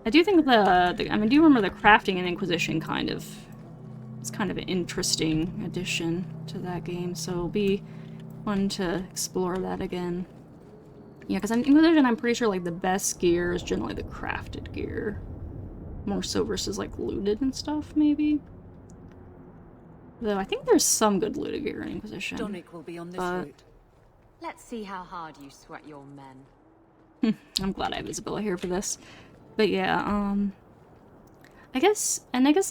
I do think I mean, do you remember the crafting and Inquisition kind of, it's kind of an interesting addition to that game, so it'll be fun to explore that again. Yeah, because in Inquisition, I'm pretty sure like the best gear is generally the crafted gear, more so versus like looted and stuff, maybe. Though I think there's some good looted gear in Inquisition. Donick will be on this route. Let's see how hard you sweat your men. I'm glad I have Isabella here for this. But yeah, I guess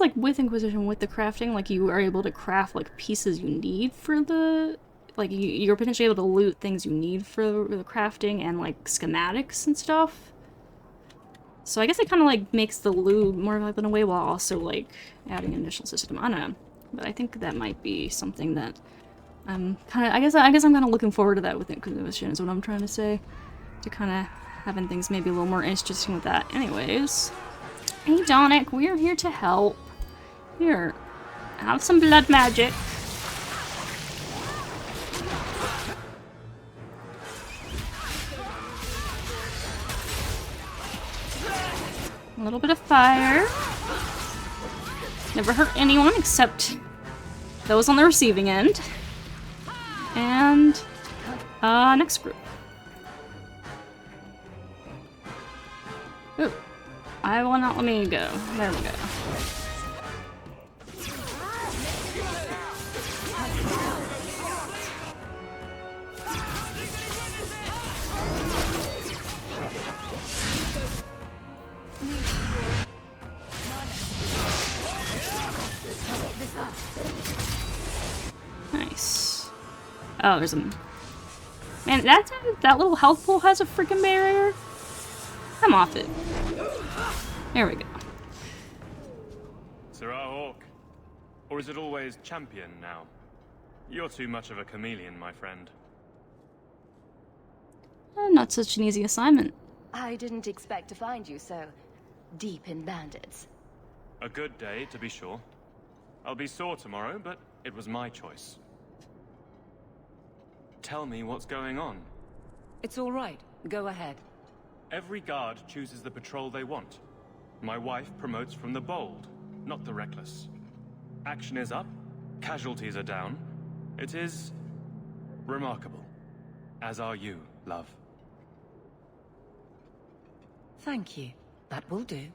like with Inquisition, with the crafting, like you are able to craft like pieces you need for the, like you're potentially able to loot things you need for the crafting and like schematics and stuff. So I guess it kind of like makes the loot more valuable in a way while also like adding an additional system. I don't know, but I think that might be something that I'm kind of, I guess I'm kind of looking forward to that with Inquisition is what I'm trying to say, to kind of having things maybe a little more interesting with that. Anyways. Hey Donick, we're here to help. Here, have some blood magic. A little bit of fire. Never hurt anyone except those on the receiving end. And, next group. Ooh. I will not let me go. There we go. Nice. Oh, there's a... Man, that little health pool has a freaking barrier? Come off it. There we go. Sirrah Hawk. Or is it always champion now? You're too much of a chameleon, my friend. Not such an easy assignment. I didn't expect to find you so deep in bandits. A good day, to be sure. I'll be sore tomorrow, but it was my choice. Tell me what's going on. It's all right. Go ahead. Every guard chooses the patrol they want. My wife promotes from the bold, not the reckless. Action is up, casualties are down. It is remarkable. As are you, love. Thank you. That will do.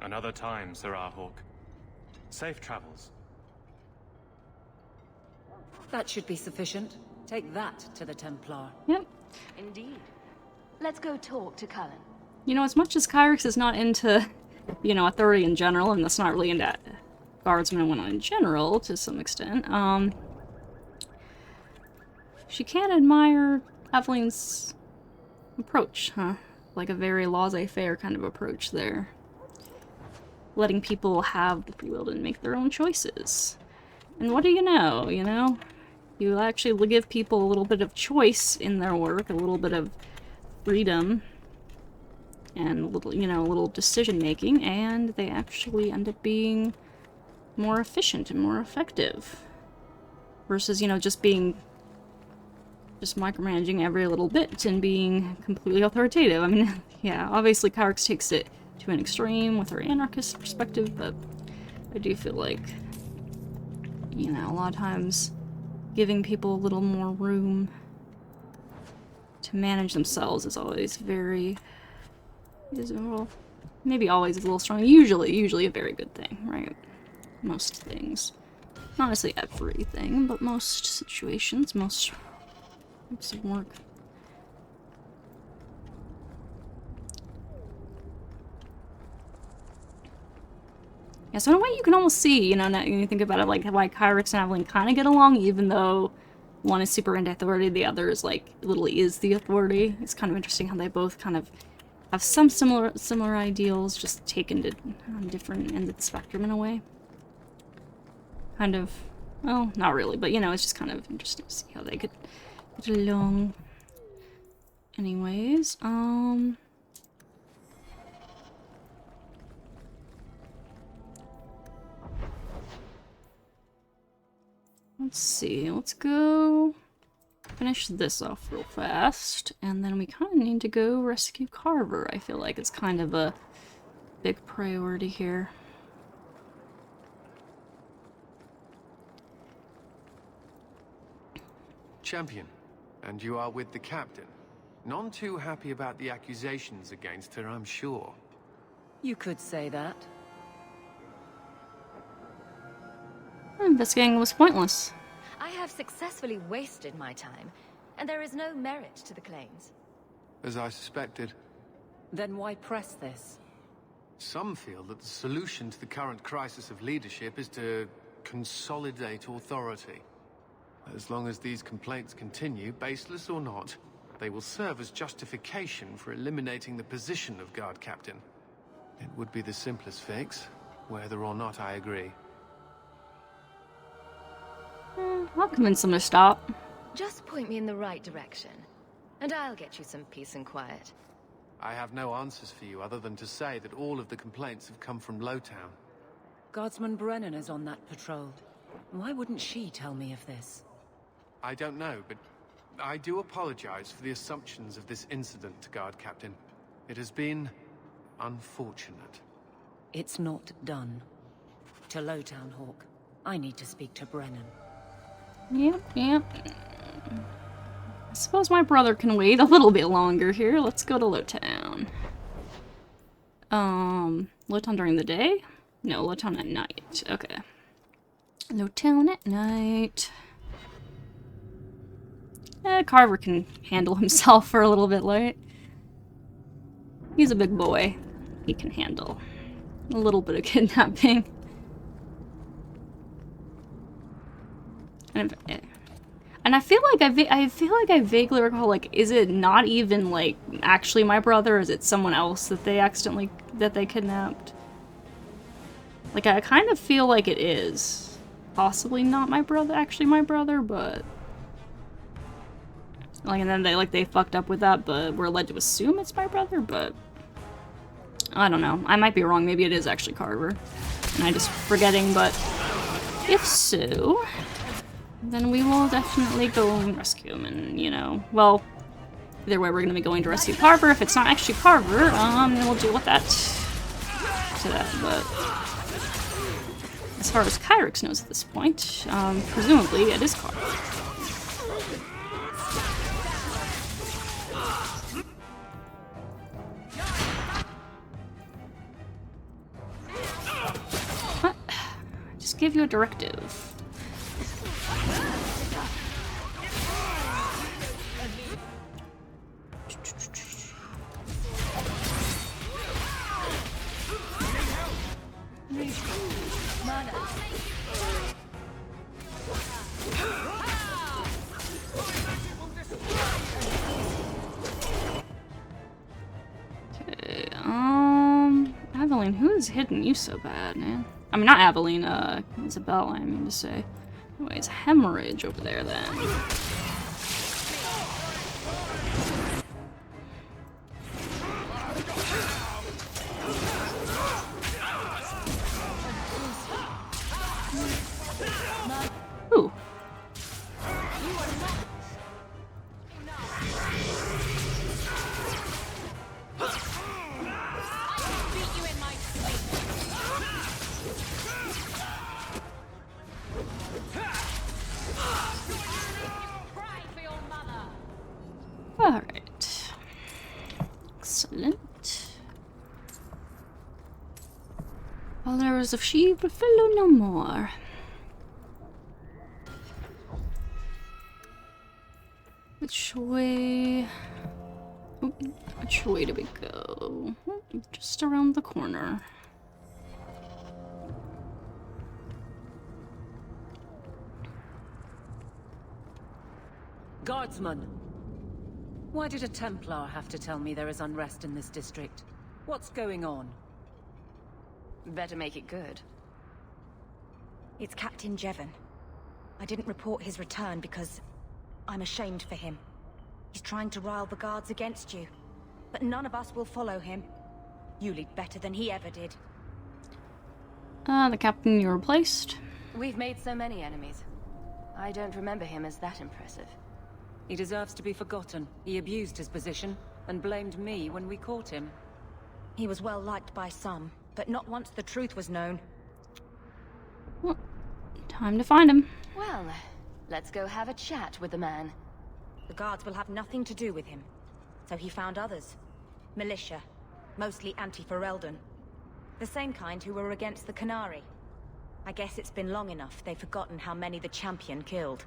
Another time, Sir Hawk. Safe travels. That should be sufficient. Take that to the Templar. Yep. Indeed. Let's go talk to Cullen. You know, as much as Kyrix is not into, you know, authority in general, and that's not really into guardsmen and whatnot in general, to some extent, she can admire Evelyn's approach, huh? Like a very laissez-faire kind of approach there. Letting people have the free will to make their own choices. And what do you know, you know? You actually give people a little bit of choice in their work, a little bit of freedom, and a little, you know, a little decision-making, and they actually end up being more efficient and more effective. Versus, you know, just micromanaging every little bit and being completely authoritative. I mean, yeah, obviously Kyrix takes it to an extreme with her anarchist perspective, but I do feel like, you know, a lot of times giving people a little more room to manage themselves is always very, well, maybe always is a little strong. Usually a very good thing, right? Most things. Not necessarily everything, but most situations, most types of work. Yeah, so in a way you can almost see, you know, when you think about it, like why Kyrix and Evelyn kind of get along, even though one is super into authority, the other is like, literally is the authority. It's kind of interesting how they both kind of have some similar ideals, just taken to on different ends of the spectrum in a way. Kind of, well, not really, but you know, it's just kind of interesting to see how they could get along. Anyways, let's see, let's go finish this off real fast, and then we kind of need to go rescue Carver. I feel like it's kind of a big priority here. Champion, and you are with the captain. None too happy about the accusations against her, I'm sure. You could say that. Investigating was pointless. I have successfully wasted my time, and there is no merit to the claims. As I suspected. Then why press this? Some feel that the solution to the current crisis of leadership is to consolidate authority. As long as these complaints continue, baseless or not, they will serve as justification for eliminating the position of guard captain. It would be the simplest fix, whether or not I agree. I'll convince them to stop. Just point me in the right direction, and I'll get you some peace and quiet. I have no answers for you other than to say that all of the complaints have come from Lowtown. Guardsman Brennan is on that patrol. Why wouldn't she tell me of this? I don't know, but I do apologize for the assumptions of this incident, guard captain. It has been unfortunate. It's not done. To Lowtown, Hawk. I need to speak to Brennan. Yep. I suppose my brother can wait a little bit longer here. Let's go to Lowtown. Lowtown during the day? No, Lowtown at night. Okay. Lowtown at night. Carver can handle himself for a little bit, right? He's a big boy. He can handle a little bit of kidnapping. And I feel like I vaguely recall, like, is it not even, like, actually my brother? Is it someone else that they kidnapped? Like, I kind of feel like it is. Possibly not my brother, actually my brother, but... Like, and then they fucked up with that, but we're led to assume it's my brother, but... I don't know. I might be wrong. Maybe it is actually Carver. And I'm just forgetting, but... If so... Then we will definitely go and rescue him, and, you know... Well, either way, we're gonna be going to rescue Carver. If it's not actually Carver, then we'll deal with that. To that, but... As far as Kyrix knows at this point, presumably it is Carver. give you a directive. Okay, Aveline, who's hitting you so bad, man? I mean, not Aveline, Isabella, I mean to say. Anyways, hemorrhage over there, then. Ooh. Alright. Excellent. Followers of sheep will follow no more. Which way? Which way do we go? Just around the corner. Guardsman! Why did a Templar have to tell me there is unrest in this district? What's going on? Better make it good. It's Captain Jevon. I didn't report his return because I'm ashamed for him. He's trying to rile the guards against you. But none of us will follow him. You lead better than he ever did. The captain you replaced. We've made so many enemies. I don't remember him as that impressive. He deserves to be forgotten. He abused his position and blamed me when we caught him. He was well liked by some, but not once the truth was known. Well, time to find him. Well, let's go have a chat with the man. The guards will have nothing to do with him. So he found others. Militia. Mostly anti-Ferelden. The same kind who were against the Canary. I guess it's been long enough they've forgotten how many the champion killed.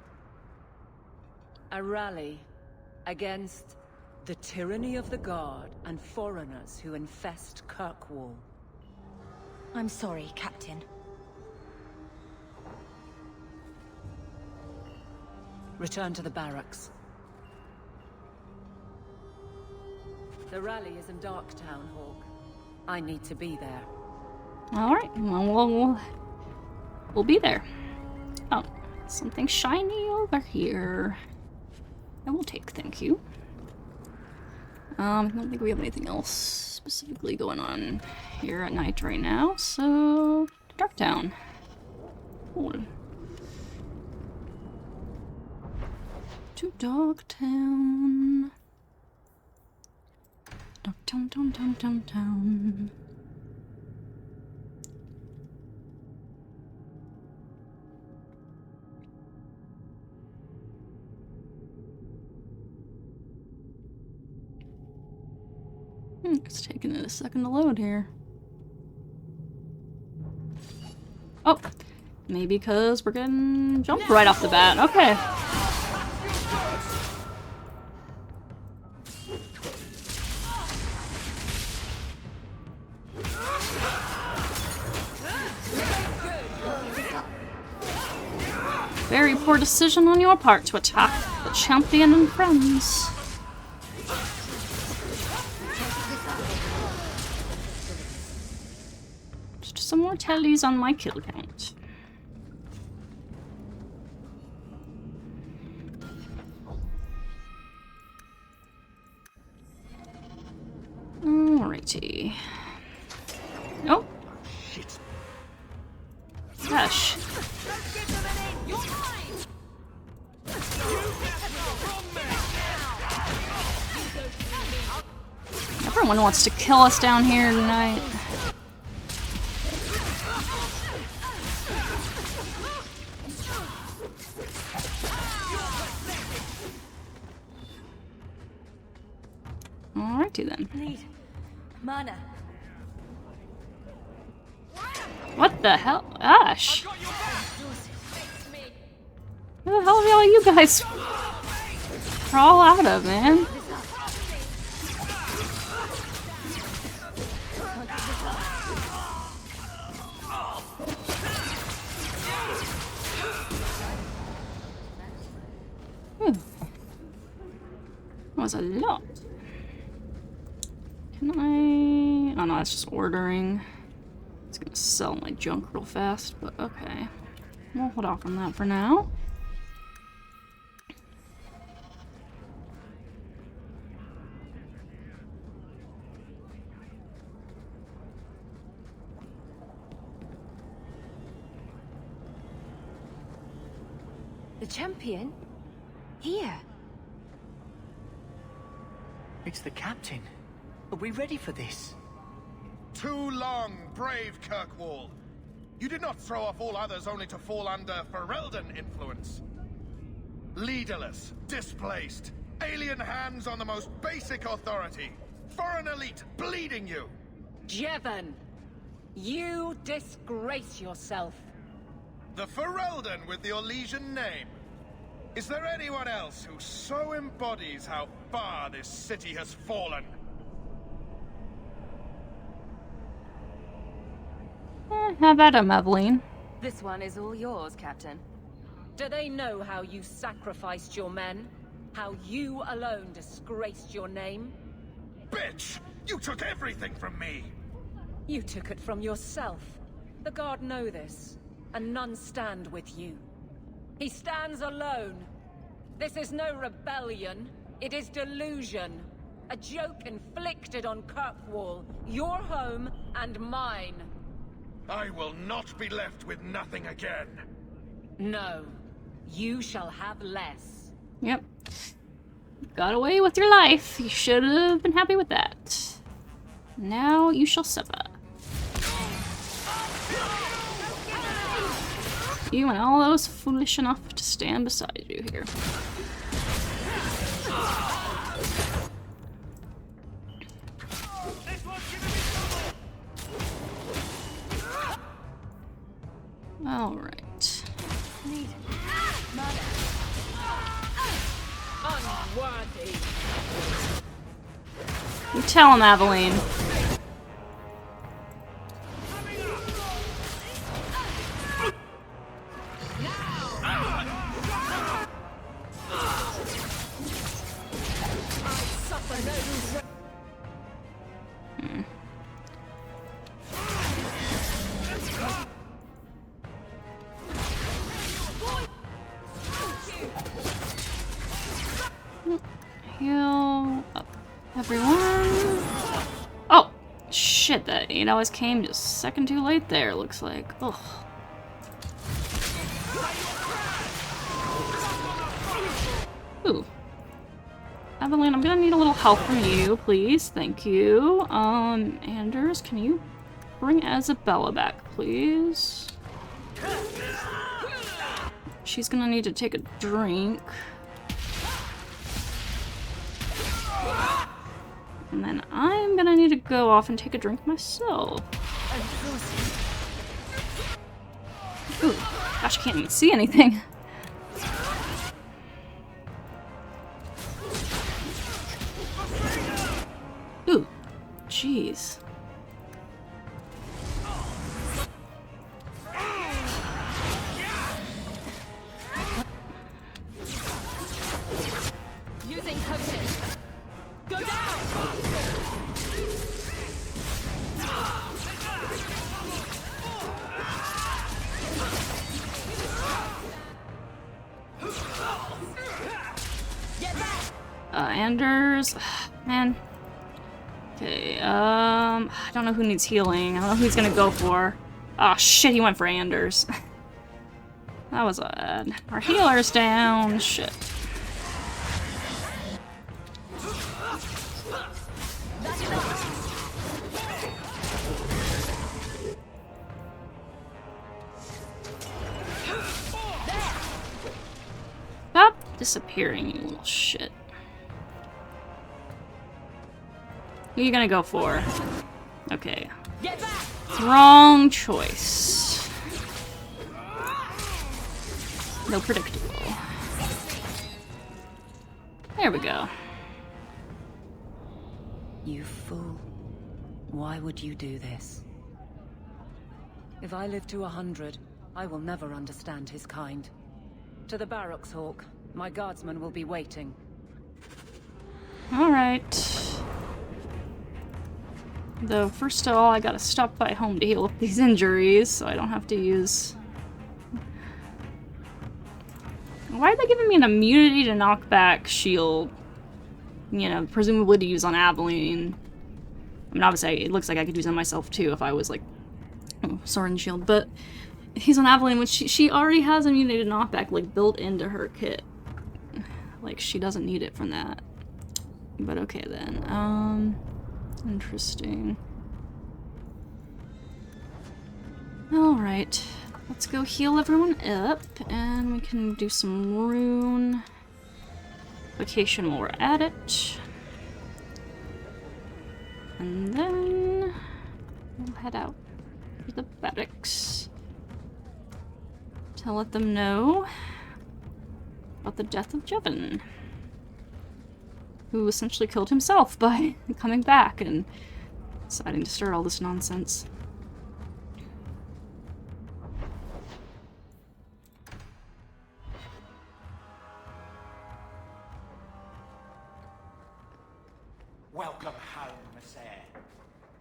A rally against the tyranny of the Guard and foreigners who infest Kirkwall. I'm sorry, Captain. Return to the barracks. The rally is in Darktown, Hawk. I need to be there. Alright, well, we'll be there. Oh, something shiny over here. I will take, thank you. I don't think we have anything else specifically going on here at night right now, so Darktown. Cool. To Darktown. Darktown. It's taking it a second to load here. Oh, maybe because we're getting jumped right off the bat. Okay. Very poor decision on your part to attack the champion and friends. Just some more tallies on my kill count. Alrighty. Oh. Shit. Gosh. Everyone wants to kill us down here tonight. Alrighty then. Need mana. What the hell? Gosh. Where the hell are all you guys crawl out of, man? That was a lot. Can I... Oh no, that's just ordering. It's gonna sell my junk real fast, but okay. We'll hold off on that for now. The champion? Here. It's the captain. Are we ready for this? Too long, brave Kirkwall. You did not throw off all others only to fall under Ferelden influence. Leaderless, displaced, alien hands on the most basic authority, foreign elite bleeding you. Jevon, you disgrace yourself. The Ferelden with the Orlesian name. Is there anyone else who so embodies how far this city has fallen? How about him, Evelyn? This one is all yours, Captain. Do they know how you sacrificed your men? How you alone disgraced your name? Bitch! You took everything from me! You took it from yourself. The Guard know this, and none stand with you. He stands alone. This is no rebellion. It is delusion. A joke inflicted on Kirkwall, your home and mine. I will not be left with nothing again. No. You shall have less. Yep. Got away with your life. You should have been happy with that. Now you shall suffer. You and all those foolish enough to stand beside you here. All right. Unworthy. You tell him, Aveline. Heal up everyone. Oh, shit, that 8 hours came just a second too late there, looks like. Ugh. Ooh. Evelyn, I'm gonna need a little help from you, please. Thank you. Anders, can you bring Isabella back, please? She's gonna need to take a drink. And then I'm gonna need to go off and take a drink myself. Ooh, gosh, I can't even see anything. Ooh, jeez. Using potion. Go down! Anders, man. Okay, I don't know who needs healing. I don't know who he's gonna go for. Oh shit, he went for Anders. That was odd. Our healer's down. Shit. Stop disappearing, you little shit. Who are you gonna go for? Okay. Wrong choice. No predictable. There we go. You fool. Why would you do this? If I live to 100, I will never understand his kind. To the barracks, Hawk. My guardsmen will be waiting. Alright. Though, first of all, I gotta stop by home to heal up these injuries, so I don't have to use... Why are they giving me an immunity to knockback shield? You know, presumably to use on Aveline. I mean, obviously, it looks like I could use on myself, too, if I was, like, sword and shield, but he's on Aveline, which she already has immunity to knockback, like, built into her kit. Like, she doesn't need it from that. But okay, then. Interesting. Alright. Let's go heal everyone up, and we can do some rune vacation while we're at it. And then we'll head out to the barracks to let them know about the death of Jevon, who essentially killed himself by coming back and deciding to start all this nonsense. Welcome home, Monsieur.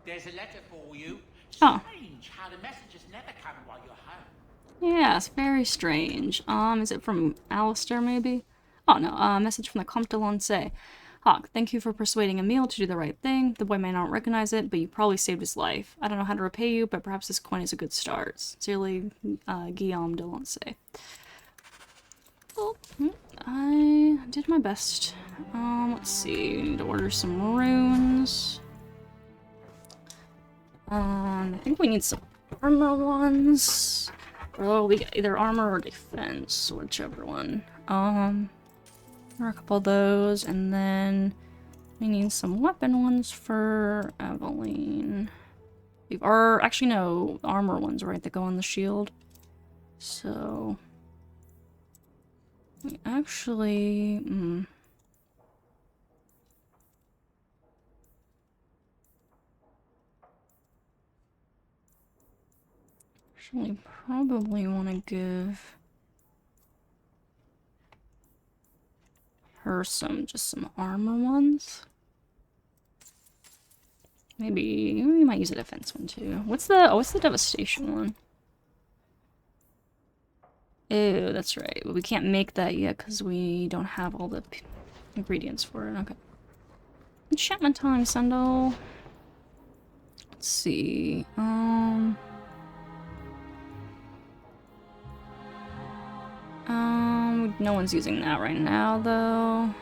There's a letter for you. Oh. Strange how the messages never come while you're home. Yeah, it's very strange. Is it from Alistair, maybe? Oh, no, message from the Comte de Lancey. Hawk, thank you for persuading Emile to do the right thing. The boy may not recognize it, but you probably saved his life. I don't know how to repay you, but perhaps this coin is a good start. Sincerely, Guillaume de Lancey. Well, I did my best. Let's see. We need to order some runes. I think we need some armor ones. Oh, we got either armor or defense, whichever one. Or a couple of those, and then we need some weapon ones for Aveline. Or actually, no, armor ones, right? That go on the shield. So we actually, probably want to give her just some armor ones. Maybe we might use a defense one too. What's the devastation one? Ew, that's right. But we can't make that yet because we don't have all the ingredients for it. Okay. Enchantment time, Sundal. Let's see. No one's using that right now, though.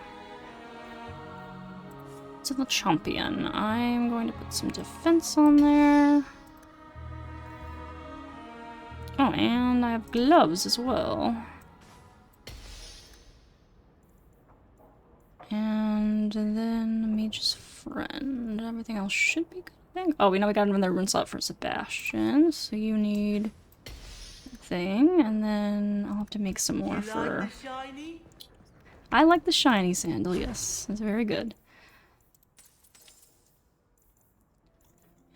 To the champion. I'm going to put some defense on there. Oh, and I have gloves as well. And then Mage's Friend. Everything else should be good, I think. Oh, we know we got another rune slot for Sebastian, so you need thing, and then I'll have to make some more for... Like the shiny? I like the shiny sandal, yes. It's very good.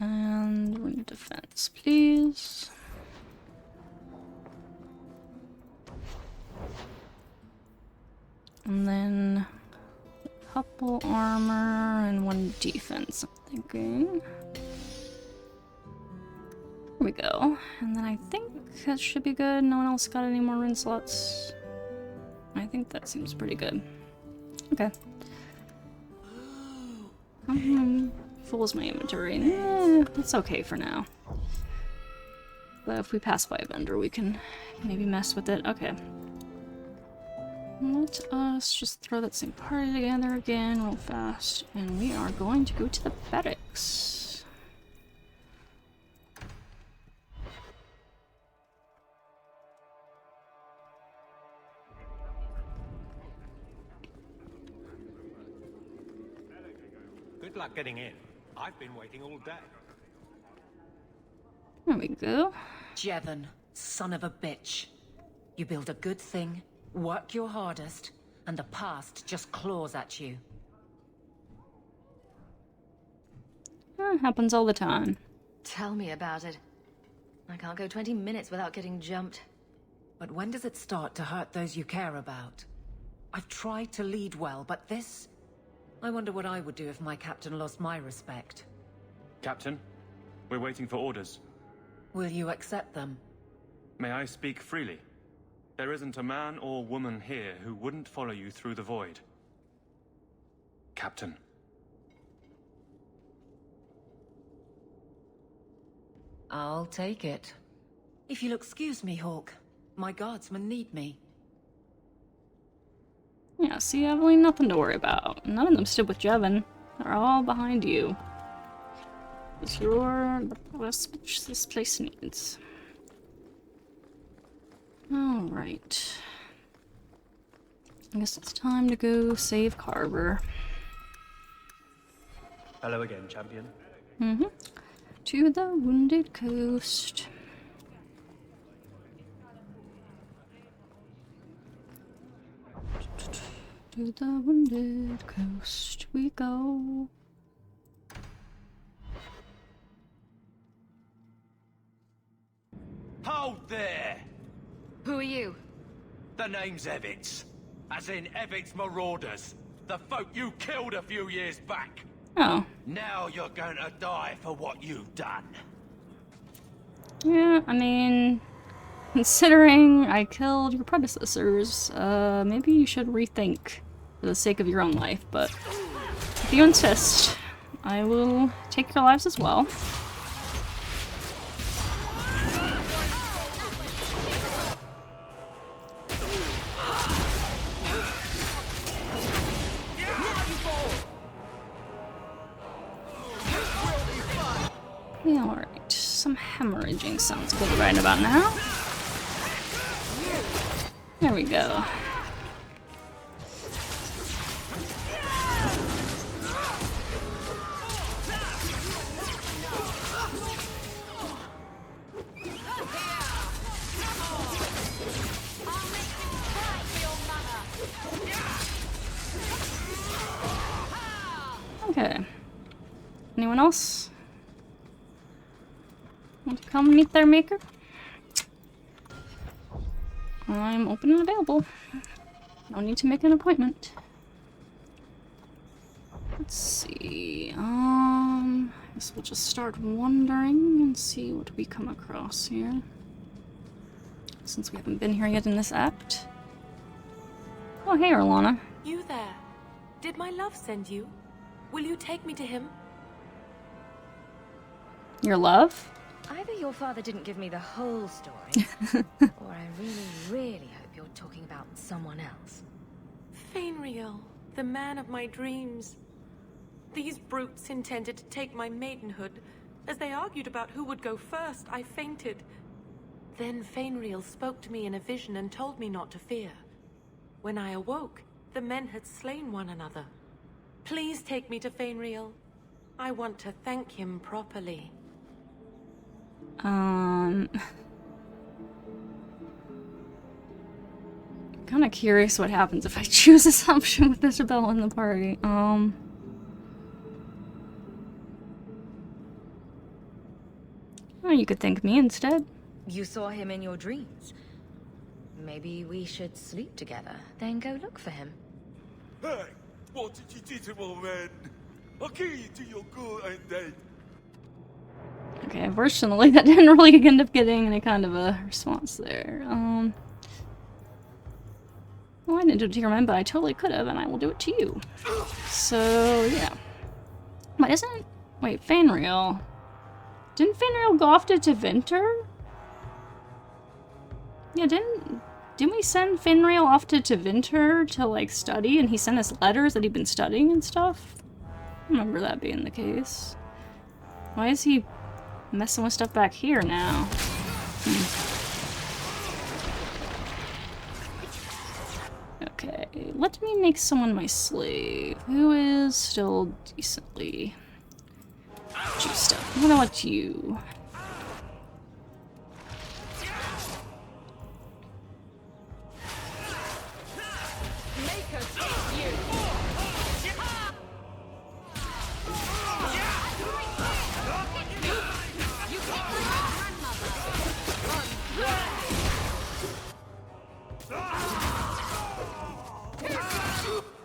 And rune defense, please. And then a couple armor and one defense, I'm thinking. There we go. And then I think that should be good. No one else got any more rune slots. I think that seems pretty good. Okay. Full is my inventory. It's okay for now. But if we pass by a vendor, we can maybe mess with it. Okay. Let us just throw that same party together again real fast. And we are going to go to the barracks. Good luck getting in. I've been waiting all day. There we go. Jevon, son of a bitch. You build a good thing, work your hardest, and the past just claws at you. Happens all the time. Tell me about it. I can't go 20 minutes without getting jumped. But when does it start to hurt those you care about? I've tried to lead well, but this... I wonder what I would do if my captain lost my respect. Captain, we're waiting for orders. Will you accept them? May I speak freely? There isn't a man or woman here who wouldn't follow you through the void. Captain. I'll take it. If you'll excuse me, Hawk. My guardsmen need me. Yeah, see, I have really nothing to worry about. None of them stood with Jevon. They're all behind you. It's your best which this place needs. Alright. I guess it's time to go save Carver. Hello again, champion. Mm-hmm. To the Wounded Coast. To the Wounded Coast we go. Hold there! Who are you? The name's Evitz. As in Evitz Marauders. The folk you killed a few years back. Oh. Now you're going to die for what you've done. Yeah, I mean, considering I killed your predecessors, maybe you should rethink for the sake of your own life, but if you insist, I will take your lives as well. Yeah, alright. Some hemorrhaging sounds good right about now. There we go. Okay. Anyone else want to come meet their maker? I'm open and available. No need to make an appointment. Let's see. I guess we'll just start wandering and see what we come across here. Since we haven't been here yet in this act. Oh, hey, Orlana. You there. Did my love send you? Will you take me to him? Your love? Either your father didn't give me the whole story, or I really hope you're talking about someone else. Fainriel, the man of my dreams. These brutes intended to take my maidenhood. As they argued about who would go first, I fainted. Then Fainriel spoke to me in a vision and told me not to fear. When I awoke, the men had slain one another. Please take me to Fainriel. I want to thank him properly. Kinda curious what happens if I choose this option with Isabel in the party. Oh, you could thank me instead. You saw him in your dreams. Maybe we should sleep together, then go look for him. Hey, what did you do to my man? I'll kill you till you're good and dead. Okay, unfortunately that didn't really end up getting any kind of a response there. Well, I didn't do it to your man, but I totally could have, and I will do it to you. So, yeah. But isn't... Wait, Fainriel. Didn't Fainriel go off to Tevinter? Yeah, didn't we send Fainriel off to Tevinter to, like, study, and he sent us letters that he'd been studying and stuff? I remember that being the case. Why is he messing with stuff back here now? Okay, let me make someone my slave who is still decently juiced up. What about you?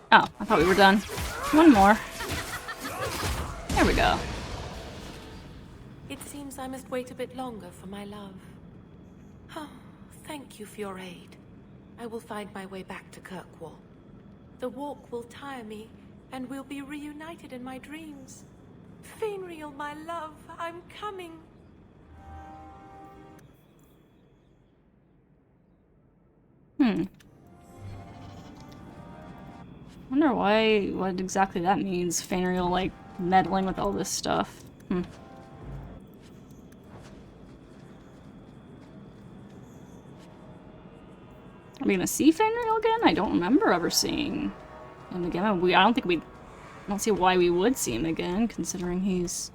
Oh, I thought we were done. One more. There we go. It seems I must wait a bit longer for my love. Oh, thank you for your aid. I will find my way back to Kirkwall. The walk will tire me, and we'll be reunited in my dreams. Fainriel, my love, I'm coming. Wonder what exactly that means. Fainriel, like, meddling with all this stuff. Are we gonna see Fainriel again? I don't remember ever seeing him again. I don't see why we would see him again, considering he's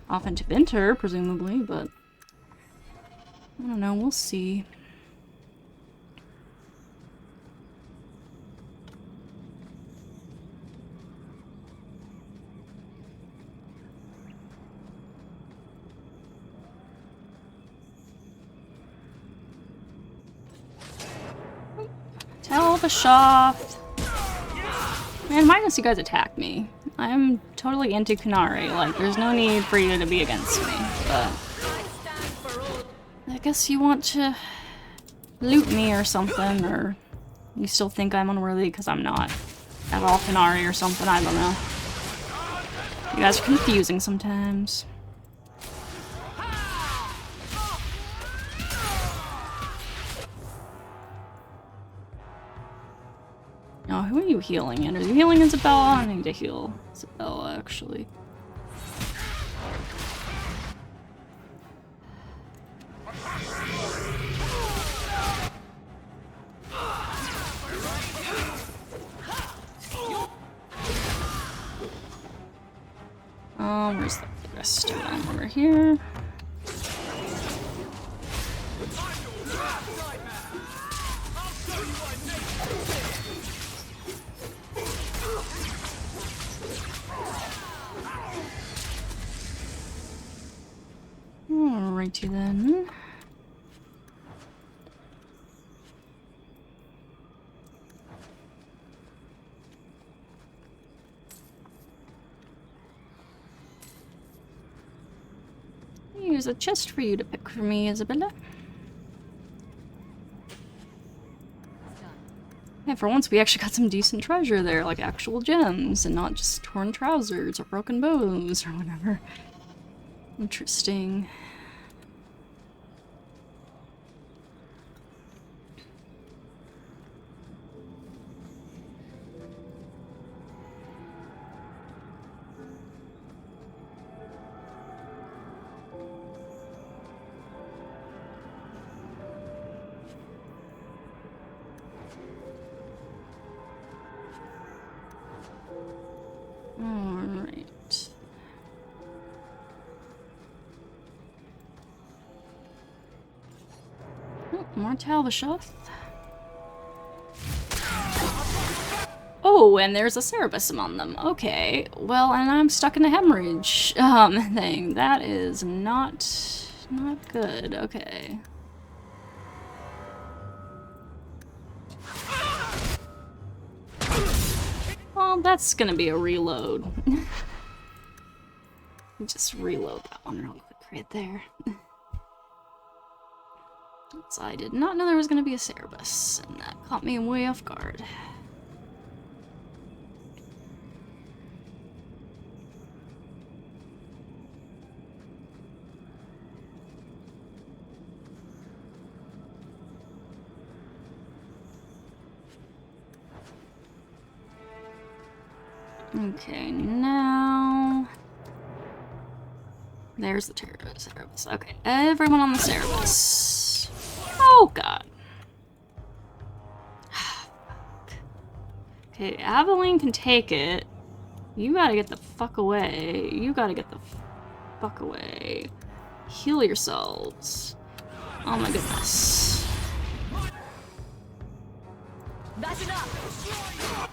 off into winter, presumably, but I don't know, we'll see. Tell the shop. Man, why don't you guys attack me? I'm totally into Kunari. Like, there's no need for you to be against me, but I guess you want to loot me or something, or you still think I'm unworthy because I'm not at all Kunari or something. I don't know. You guys are confusing sometimes. Oh, who are you healing in? Are you healing Isabella? I need to heal Isabella, actually. Where's the rest of them? Over here. Alrighty then. Here's a chest for you to pick for me, Isabella. Yeah, for once we actually got some decent treasure there, like actual gems, and not just torn trousers or broken bows or whatever. Interesting. Alright. Oh, more Talvasheth. Oh, and there's a Cerebus among them. Okay. Well, and I'm stuck in a hemorrhage thing. That is not good. Okay. Well, that's gonna be a reload. Just reload that one real quick right there. So I did not know there was gonna be a Cerebus, and that caught me way off guard. Okay, now... There's the Cerebus. Okay, everyone on the Cerebus. Oh, God. Okay, Aveline can take it. You gotta get the fuck away. You gotta get the fuck away. Heal yourselves. Oh my goodness. That's enough.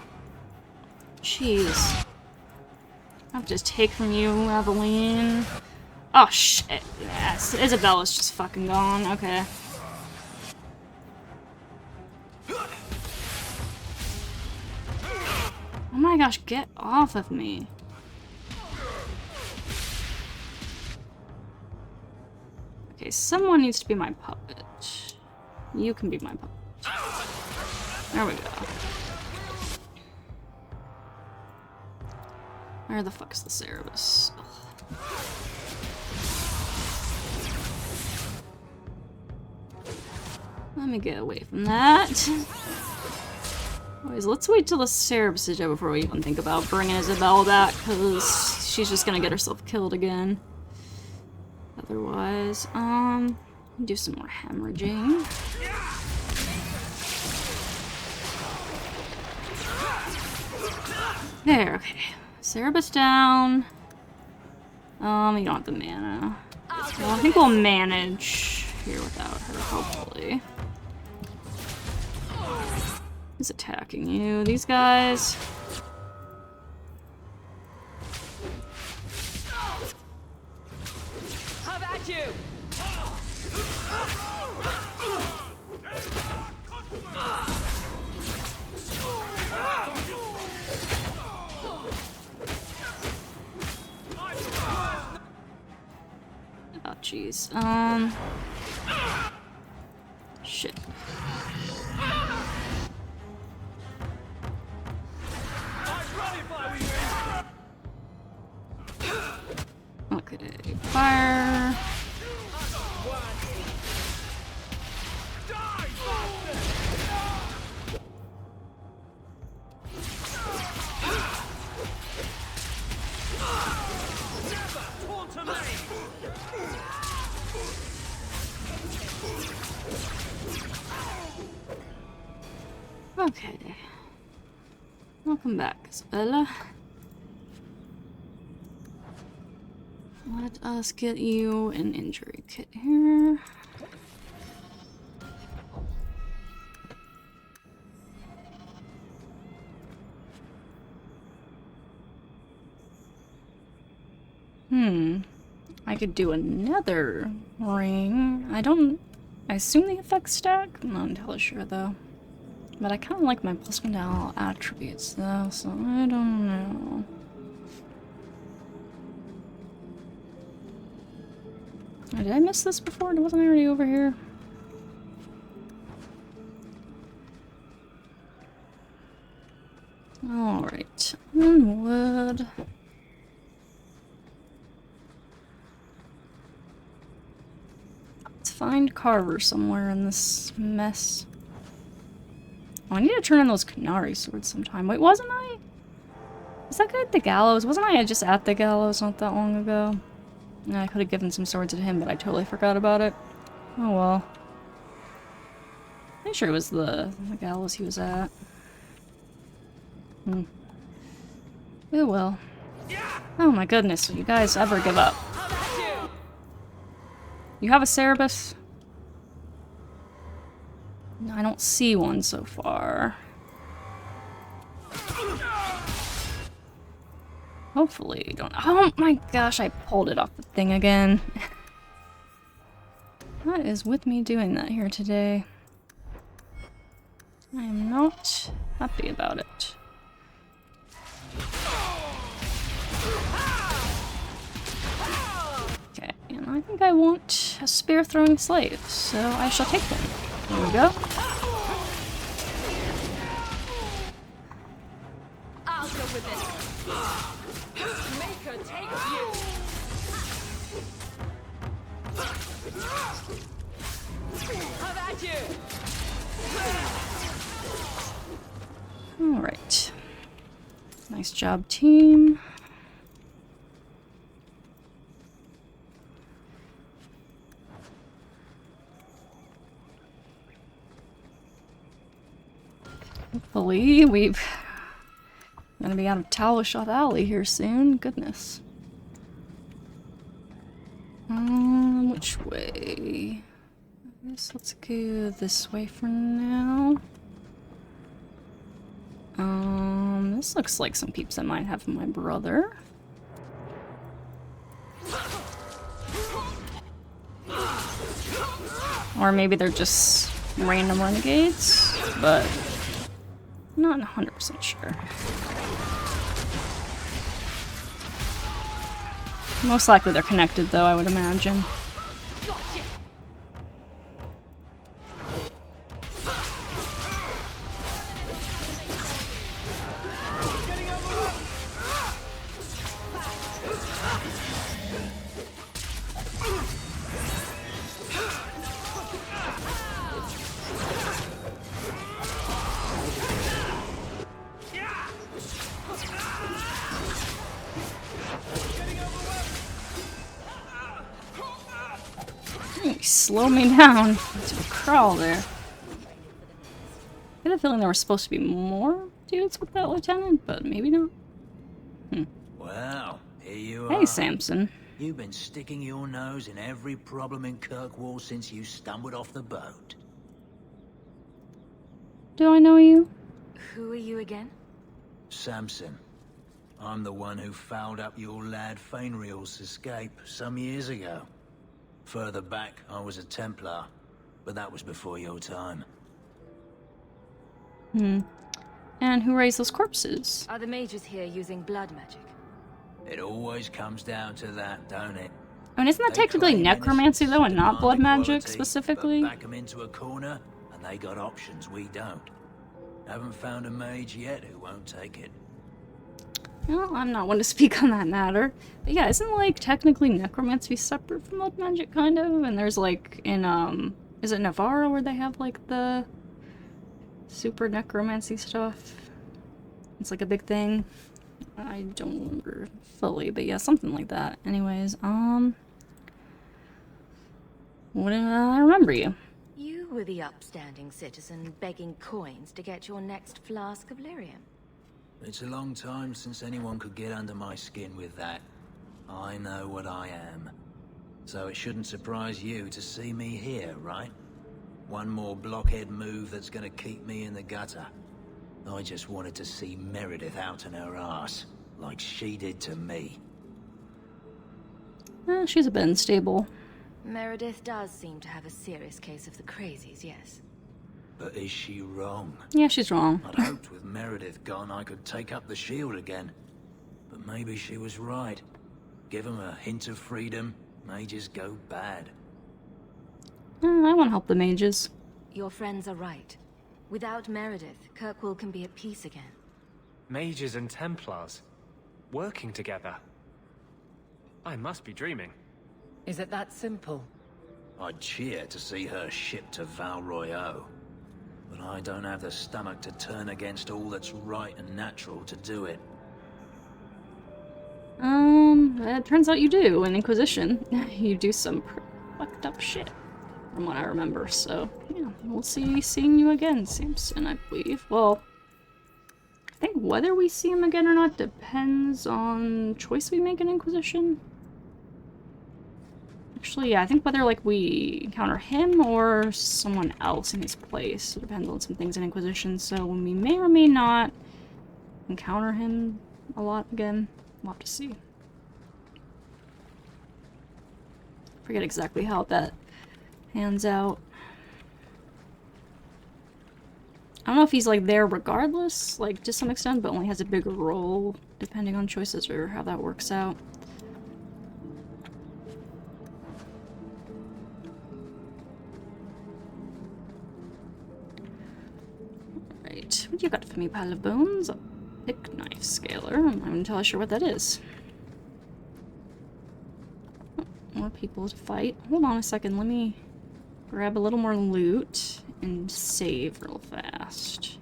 Jeez. I'll just take from you, Aveline. Oh shit. Yes, Isabella's just fucking gone. Okay. Oh my gosh, get off of me. Okay, someone needs to be my puppet. You can be my puppet. There we go. Where the fuck's the Cerebus? Ugh. Let me get away from that. Anyways, let's wait till the Cerebus is dead before we even think about bringing Isabel back, because she's just gonna get herself killed again. Otherwise, do some more hemorrhaging. There, okay. Cerebus down. You don't have the mana. Well, I think we'll manage here without her, hopefully. Who's attacking you? These guys? How about you? Oh, jeez. Shit. Okay, fire. Okay. Welcome back, Isabella. Let us get you an injury kit here. I could do another ring. I assume the effects stack? I'm not entirely sure though. But I kind of like my +1 to all attributes though, so I don't know. Did I miss this before? Wasn't I already over here? Alright. Onward. Let's find Carver somewhere in this mess. Oh, I need to turn in those Canary swords sometime. Wait, wasn't I? Was that guy at the gallows? Wasn't I just at the gallows not that long ago? Yeah, I could have given some swords to him, but I totally forgot about it. Oh well. Pretty sure it was the gallows he was at. Oh well. Oh my goodness, will you guys ever give up? You have a Cerebus? No, I don't see one so far. Hopefully you don't. Oh my gosh, I pulled it off the thing again. What is with me doing that here today? I am not happy about it. Okay, and I think I want a spear-throwing slave, so I shall take them. There we go. I'll go with it. Make her take you. How about you? Alright. Nice job, team. Hopefully we're gonna be out of Talishot Alley here soon. Goodness. Which way? I guess let's go this way for now. This looks like some peeps I might have my brother. Or maybe they're just random renegades, but not 100% sure. Most likely they're connected, though, I would imagine. Slow me down to a crawl there. I get a feeling there were supposed to be more dudes with that lieutenant, but maybe not. Well, here you are. Hey, Samson. You've been sticking your nose in every problem in Kirkwall since you stumbled off the boat. Do I know you? Who are you again? Samson. I'm the one who fouled up your lad Fainriel's escape some years ago. Further back, I was a Templar, but that was before your time. And who raised those corpses? Are the mages here using blood magic? It always comes down to that, don't it? I mean, isn't that technically necromancy, though, and not blood magic, specifically? Back them into a corner, and they got options we don't. Haven't found a mage yet who won't take it. Well, I'm not one to speak on that matter. But yeah, isn't, like, technically necromancy separate from blood magic, kind of? And there's, like, in, is it Navarro where they have, like, the super necromancy stuff? It's, like, a big thing. I don't remember fully, but yeah, something like that. Anyways, wouldn't I remember you? You were the upstanding citizen begging coins to get your next flask of lyrium. It's a long time since anyone could get under my skin with that. I know what I am. So it shouldn't surprise you to see me here, right? One more blockhead move that's gonna keep me in the gutter. I just wanted to see Meredith out in her ass, like she did to me. She's a bit unstable. Meredith does seem to have a serious case of the crazies, yes. But is she wrong? Yeah, she's wrong. I'd hoped with Meredith gone I could take up the shield again. But maybe she was right. Give them a hint of freedom, mages go bad. I want to help the mages. Your friends are right. Without Meredith, Kirkwall can be at peace again. Mages and Templars working together. I must be dreaming. Is it that simple? I'd cheer to see her shipped to Val Royeaux. But I don't have the stomach to turn against all that's right and natural to do it. It turns out you do in Inquisition. You do some fucked up shit, from what I remember. So, yeah, we'll see seeing you again, Samson, I believe. Well, I think whether we see him again or not depends on choice we make in Inquisition. Actually, yeah, I think whether, like, we encounter him or someone else in his place. It depends on some things in Inquisition, so we may or may not encounter him a lot again. We'll have to see. Forget exactly how that pans out. I don't know if he's, like, there regardless, like, to some extent, but only has a bigger role depending on choices or how that works out. What you got for me, pile of bones? A pick knife scaler. I'm not entirely sure what that is. Oh, more people to fight. Hold on a second, let me grab a little more loot and save real fast.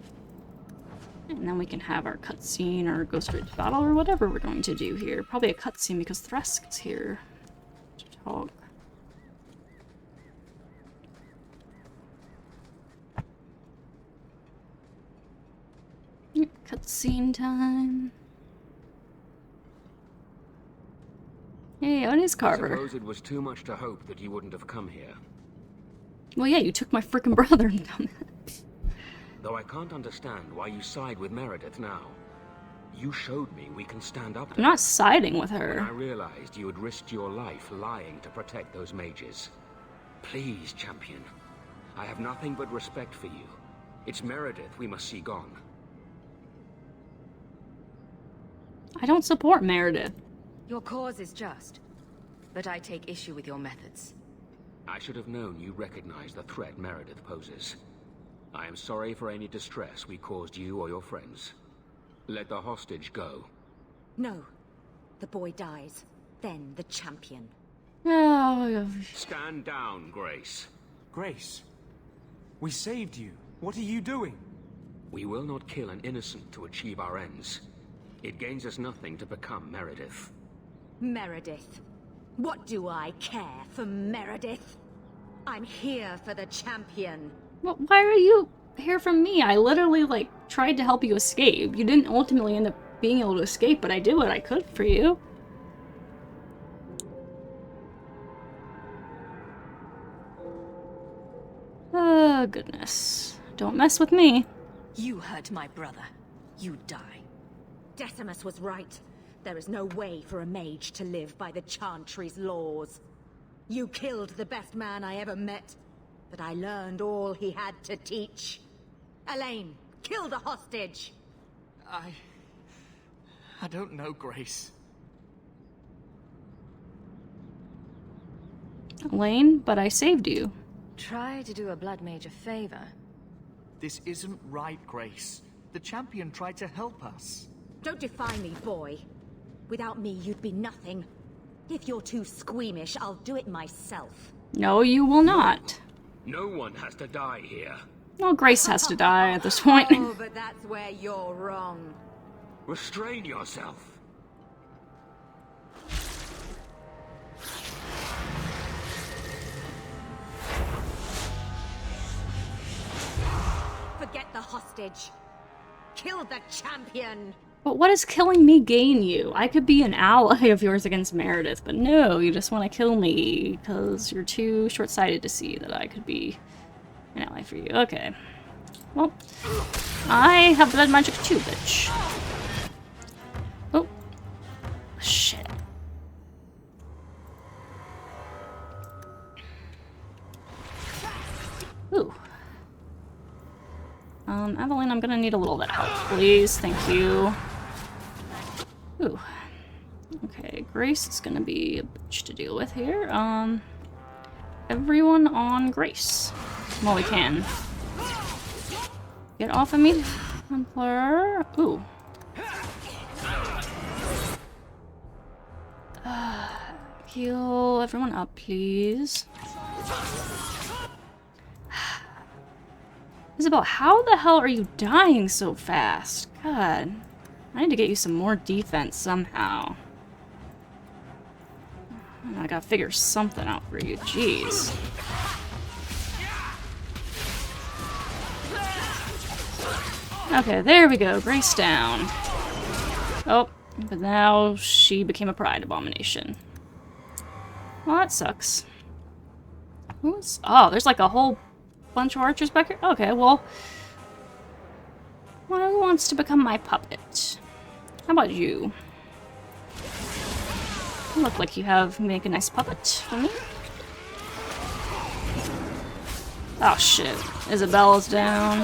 And then we can have our cutscene or go straight to battle or whatever we're going to do here. Probably a cutscene because Thresk is here to talk. Cutscene time. Hey, what is Carver? I suppose it was too much to hope that you wouldn't have come here. Well, yeah, you took my frickin' brother. Though I can't understand why you side with Meredith now. You showed me we can stand up to I'm not siding with her. When I realized you had risked your life lying to protect those mages. Please, champion. I have nothing but respect for you. It's Meredith we must see gone. I don't support Meredith. Your cause is just. but I take issue with your methods. I should have known you recognized the threat Meredith poses. I am sorry for any distress we caused you or your friends. Let the hostage go. No. The boy dies. Then the champion. Oh, Stand down, Grace. Grace, we saved you. What are you doing? We will not kill an innocent to achieve our ends. It gains us nothing to become Meredith. Meredith. What do I care for Meredith? I'm here for the champion. well, why are you here from me? I literally, like, tried to help you escape. You didn't ultimately end up being able to escape, but I did what I could for you. Oh, goodness. Don't mess with me. You hurt my brother. You die. Decimus was right. There is no way for a mage to live by the Chantry's laws. You killed the best man I ever met, but I learned all he had to teach. Elaine, kill the hostage! I don't know, Grace. Elaine, but I saved you. Try to do a blood mage a favor. This isn't right, Grace. The champion tried to help us. Don't defy me, boy. Without me, you'd be nothing. If you're too squeamish, I'll do it myself. No, you will not. No one has to die here. Well, Grace has to die at this point. Oh, but that's where you're wrong. Restrain yourself. Forget the hostage. Kill the champion. But what does killing me gain you? I could be an ally of yours against Meredith, but no, you just want to kill me because you're too short-sighted to see that I could be an ally for you. Okay. Well, I have blood magic too, bitch. Oh. Shit. Ooh. Evelyn, I'm gonna need a little bit of help, please. Thank you. Ooh. Okay, Grace is gonna be a bitch to deal with here. Everyone on Grace. Well, we can. Get off of me, Templar. Ooh. Heal everyone up, please. Isabel, how the hell are you dying so fast? God. I need to get you some more defense somehow. I gotta figure something out for you. Jeez. Okay, there we go. Grace down. Oh, but now she became a pride abomination. Well, that sucks. Who's... Oh, there's like a whole bunch of archers back here? Okay, well... Who wants to become my puppet? How about you? You look like you make a nice puppet for me. Oh shit. Isabella's down.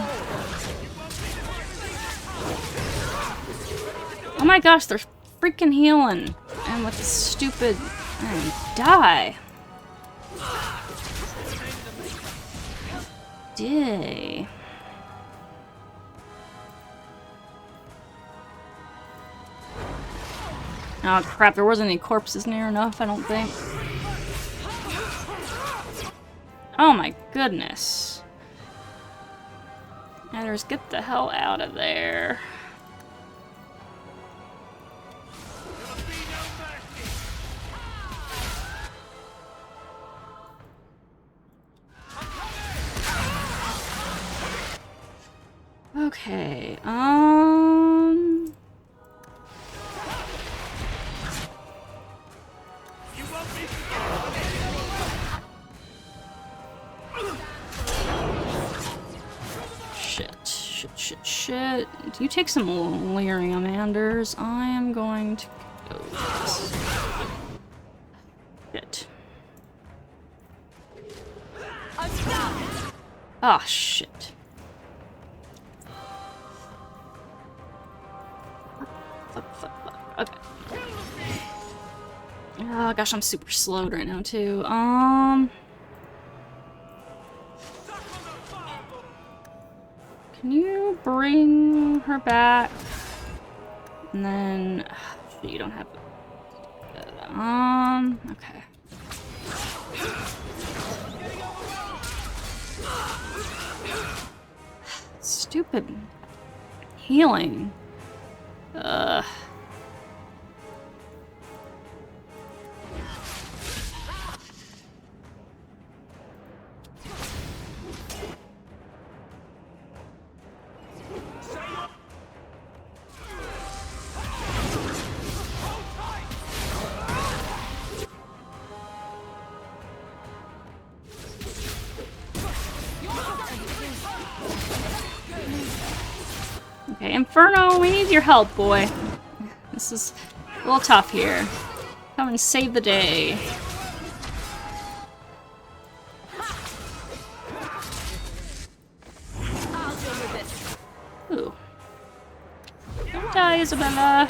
Oh my gosh, they're freaking healing. And with this stupid... die. Day. Oh crap, there wasn't any corpses near enough, I don't think. Oh my goodness. Matters, get the hell out of there. Okay, Shit. Do you take some lyrium, Anders? I am going to go with this. Shit. Ah, oh, shit. Fuck. Okay. Oh gosh, I'm super slowed right now too. Can you bring her back? And then you don't have okay. Stupid healing. Okay, Inferno, we need your help, boy. This is a little tough here. Come and save the day. Ooh. Don't die, Isabella.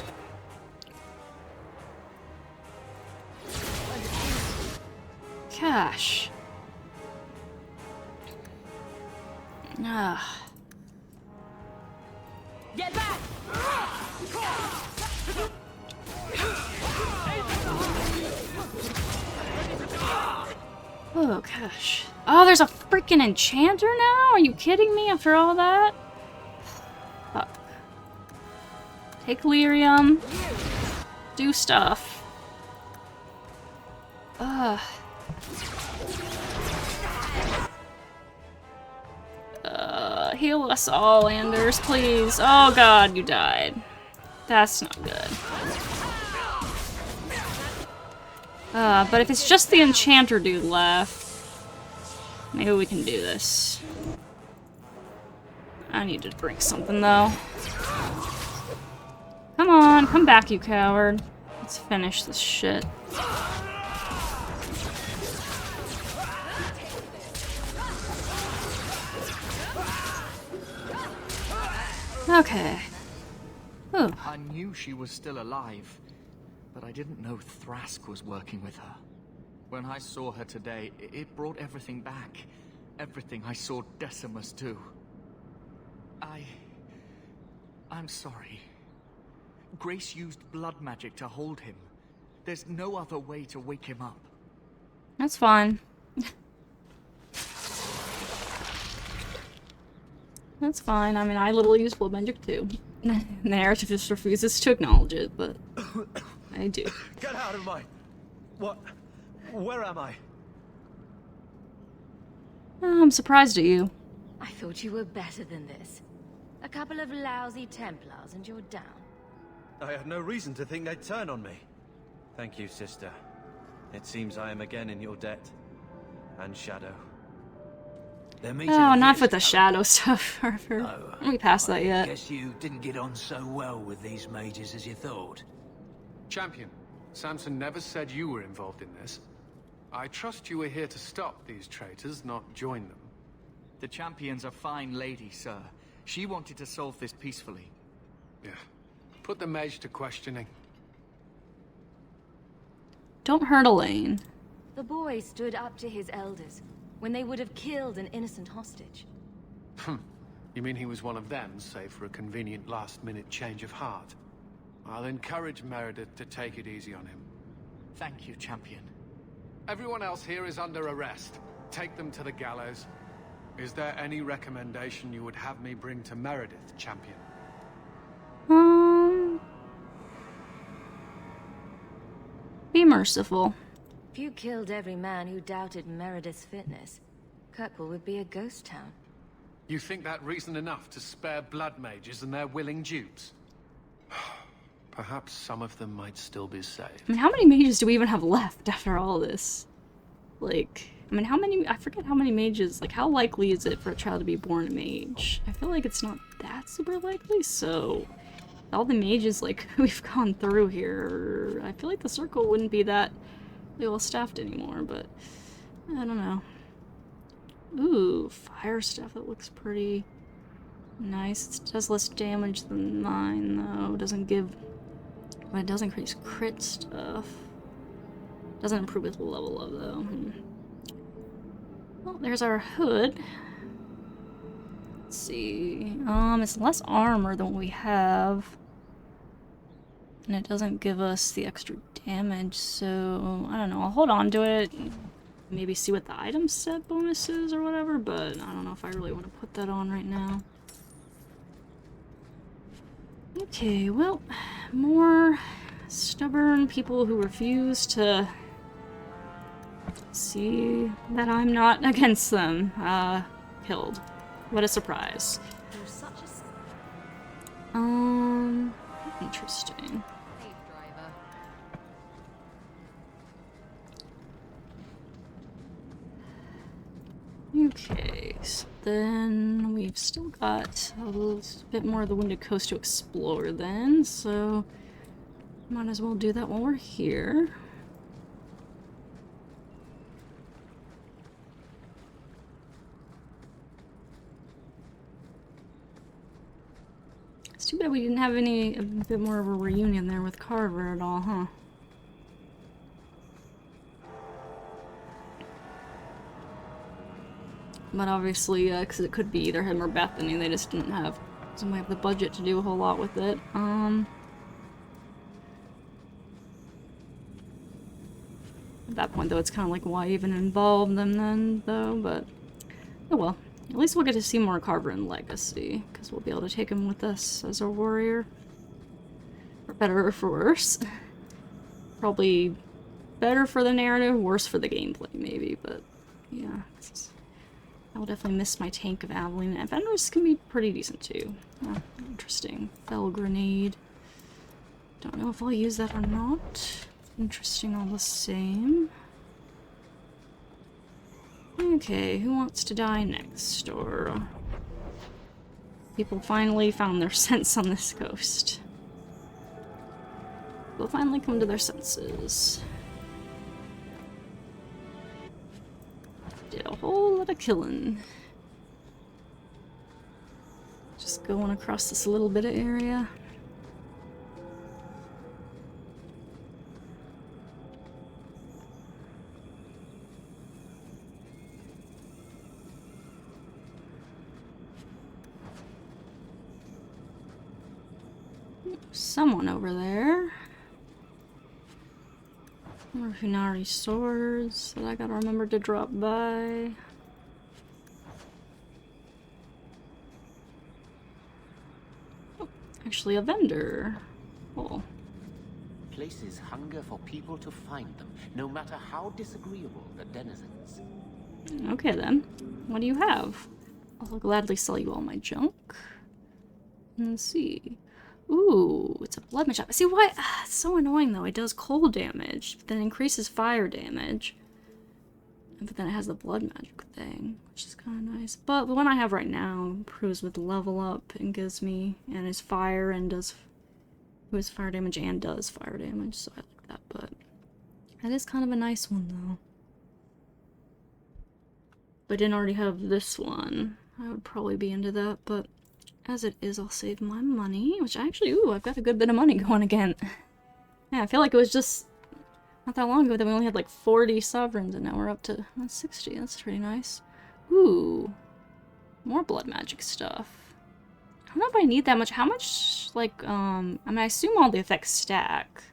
Gosh. Ah. Get back! Oh gosh. Oh, there's a freaking enchanter now? Are you kidding me after all that? Fuck. Take lyrium. Do stuff. Ugh. Heal us all, Anders, please. Oh god, you died. That's not good. But if it's just the enchanter dude left, maybe we can do this. I need to drink something, though. Come on, come back, you coward. Let's finish this shit. Okay. Oh. I knew she was still alive, but I didn't know Thrask was working with her. When I saw her today, it brought everything back. Everything I saw Decimus do. I'm sorry. Grace used blood magic to hold him. There's no other way to wake him up. That's fine. That's fine. I mean, I literally use blood magic too. The narrative just refuses to acknowledge it, but I do. Get out of my... What? Where am I? I'm surprised at you. I thought you were better than this. A couple of lousy Templars and you're down. I had no reason to think they'd turn on me. Thank you, sister. It seems I am again in your debt. And Shadow. Oh, not with the shadow stuff, Arthur. No, we passed that yet. Guess you didn't get on so well with these mages as you thought. Champion, Samson never said you were involved in this. I trust you were here to stop these traitors, not join them. The Champion's a fine lady, sir. She wanted to solve this peacefully. Yeah. Put the mage to questioning. Don't hurt Elaine. The boy stood up to his elders when they would have killed an innocent hostage. You mean he was one of them, save for a convenient last-minute change of heart? I'll encourage Meredith to take it easy on him. Thank you, Champion. Everyone else here is under arrest. Take them to the gallows. Is there any recommendation you would have me bring to Meredith, Champion? Be merciful. If you killed every man who doubted Meredith's fitness, Kirkwall would be a ghost town. You think that reason enough to spare blood mages and their willing dupes? Perhaps some of them might still be saved. I mean, how many mages do we even have left after all this? Like, I mean, how many... I forget how many mages... Like, how likely is it for a child to be born a mage? I feel like it's not that super likely, so... All the mages, like, we've gone through here, I feel like the circle wouldn't be that well staffed anymore, but... I don't know. Ooh, fire stuff. That looks pretty nice. It does less damage than mine, though. It doesn't give... But it does increase crit stuff. Doesn't improve with level up, though. Well, there's our hood. Let's see. It's less armor than what we have. And it doesn't give us the extra damage, so I don't know. I'll hold on to it. Maybe see what the item set bonus is or whatever, but I don't know if I really want to put that on right now. Okay, well, more stubborn people who refuse to see that I'm not against them, killed. What a surprise. Interesting. Okay, so then we've still got a little bit more of the Winded Coast to explore then, so might as well do that while we're here. It's too bad we didn't have a bit more of a reunion there with Carver at all, huh? But obviously, because it could be either him or Bethany, they just didn't have the budget to do a whole lot with it. At that point, though, it's kind of like, why even involve them then, though? But, oh well. At least we'll get to see more Carver in Legacy, because we'll be able to take him with us as our warrior. For better or for worse. Probably better for the narrative, worse for the gameplay, maybe, but yeah. I will definitely miss my tank of Aveline. And Fenris can be pretty decent too. Oh, interesting. Fell grenade. Don't know if I'll use that or not. Interesting all the same. Okay, who wants to die next? Or people finally found their sense on this coast. They'll finally come to their senses. Did a whole lot of killing. Just going across this little bit of area. Someone over there. More Hunari swords that I gotta remember to drop by. Oh, actually a vendor. Cool. Places hunger for people to find them, no matter how disagreeable the denizens. Okay then. What do you have? I'll gladly sell you all my junk. Let's see. Ooh, it's a blood mage. See why? It's so annoying though. It does cold damage, but then increases fire damage. But then it has the blood magic thing, which is kind of nice. But the one I have right now improves with level up and gives me, and is fire and does fire damage and does fire damage, so I like that. But that is kind of a nice one though. If I didn't already have this one, I would probably be into that, but as it is, I'll save my money, which actually, ooh, I've got a good bit of money going again. Yeah, I feel like it was just not that long ago that we only had like 40 sovereigns, and now we're up to 60. That's pretty nice. Ooh, more blood magic stuff. I don't know if I need that much. How much, like, I mean, I assume all the effects stack.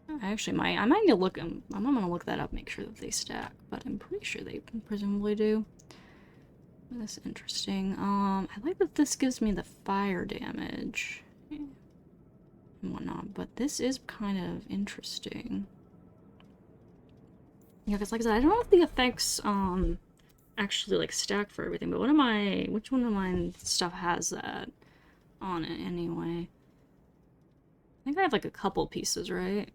I actually might, I might need to look, I'm gonna look that up, make sure that they stack, but I'm pretty sure they presumably do. That's interesting. I like that this gives me the fire damage and whatnot, but this is kind of interesting. Yeah, because like I said, I don't know if the effects actually like stack for everything, but which one of my stuff has that on it anyway? I think I have like a couple pieces, right?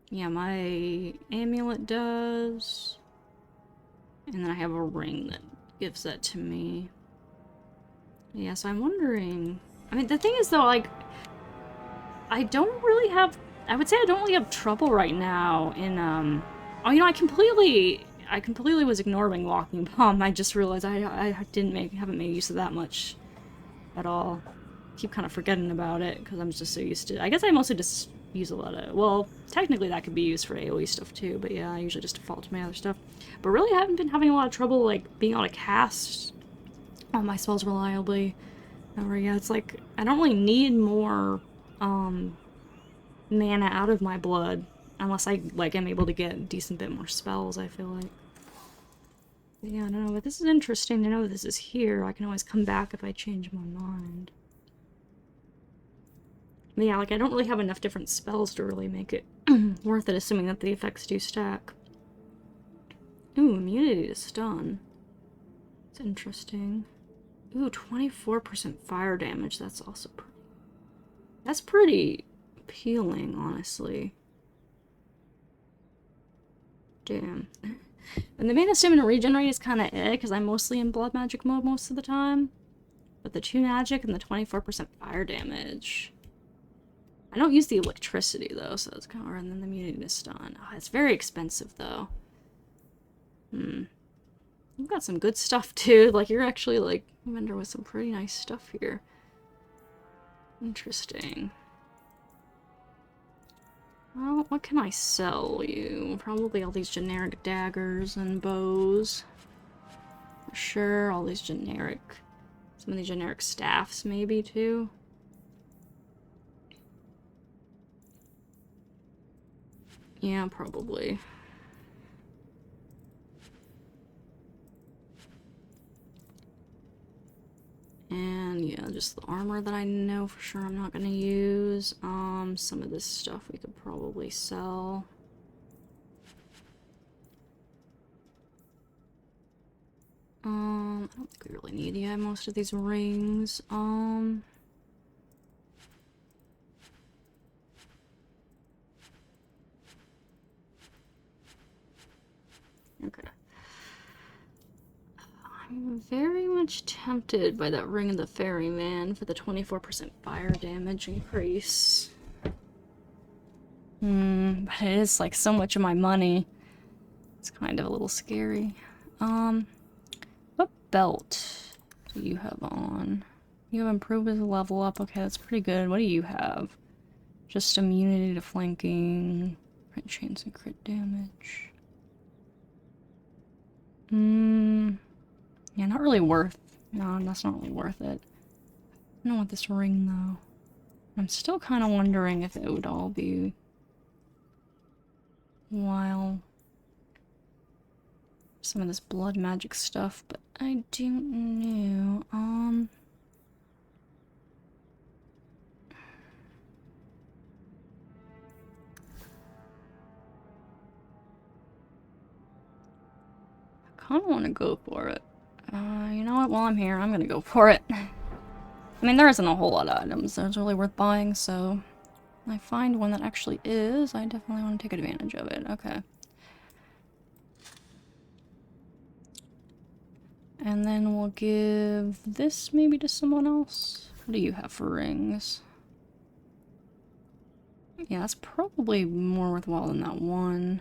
Yeah, my amulet does. And then I have a ring that gives that to me. Yeah, so I'm wondering... I mean, the thing is, though, like... I don't really have... I would say I don't really have trouble right now in, Oh, you know, I completely was ignoring Walking Bomb. I just realized I haven't made use of that much at all. keep kind of forgetting about it because I'm just so used to. I guess I mostly just use a lot of. Well, technically that could be used for AOE stuff too, but yeah, I usually just default to my other stuff. But really, I haven't been having a lot of trouble like being able to cast all my spells reliably. Or yeah, it's like I don't really need more mana out of my blood unless I like am able to get a decent bit more spells. I feel like. Yeah, I don't know, but this is interesting to know that this is here. I can always come back if I change my mind. But yeah, like I don't really have enough different spells to really make it worth it, assuming that the effects do stack. Ooh, immunity to stun. It's interesting. Ooh, 24% fire damage. That's also pretty. That's pretty appealing, honestly. Damn. And the mana stamina regenerate is kind of because I'm mostly in blood magic mode most of the time. But the 2 magic and the 24% fire damage. I don't use the electricity though, so it's kind of. And then the immunity to stun. Oh, it's very expensive though. You've got some good stuff too. Like you're actually like a vendor with some pretty nice stuff here. Interesting. Well, what can I sell you? Probably all these generic daggers and bows. For sure, all these generic... Some of the generic staffs, maybe, too. Yeah, probably. And yeah, just the armor that I know for sure I'm not gonna use. Some of this stuff we could probably sell. I don't think we really need most of these rings. Okay. I'm very much tempted by that Ring of the Ferryman for the 24% fire damage increase. But it is like so much of my money. It's kind of a little scary. What belt do you have on? You have improved as a level up. Okay, that's pretty good. What do you have? Just immunity to flanking, crit chance and crit damage. Yeah, not really worth. No, that's not really worth it. I don't want this ring though. I'm still kind of wondering if it would all be while some of this blood magic stuff, but I don't know. I kind of want to go for it. You know what? While I'm here, I'm gonna go for it. I mean, there isn't a whole lot of items that's really worth buying, so when I find one that actually is, I definitely want to take advantage of it. Okay. And then we'll give this maybe to someone else. What do you have for rings? Yeah, that's probably more worthwhile than that one.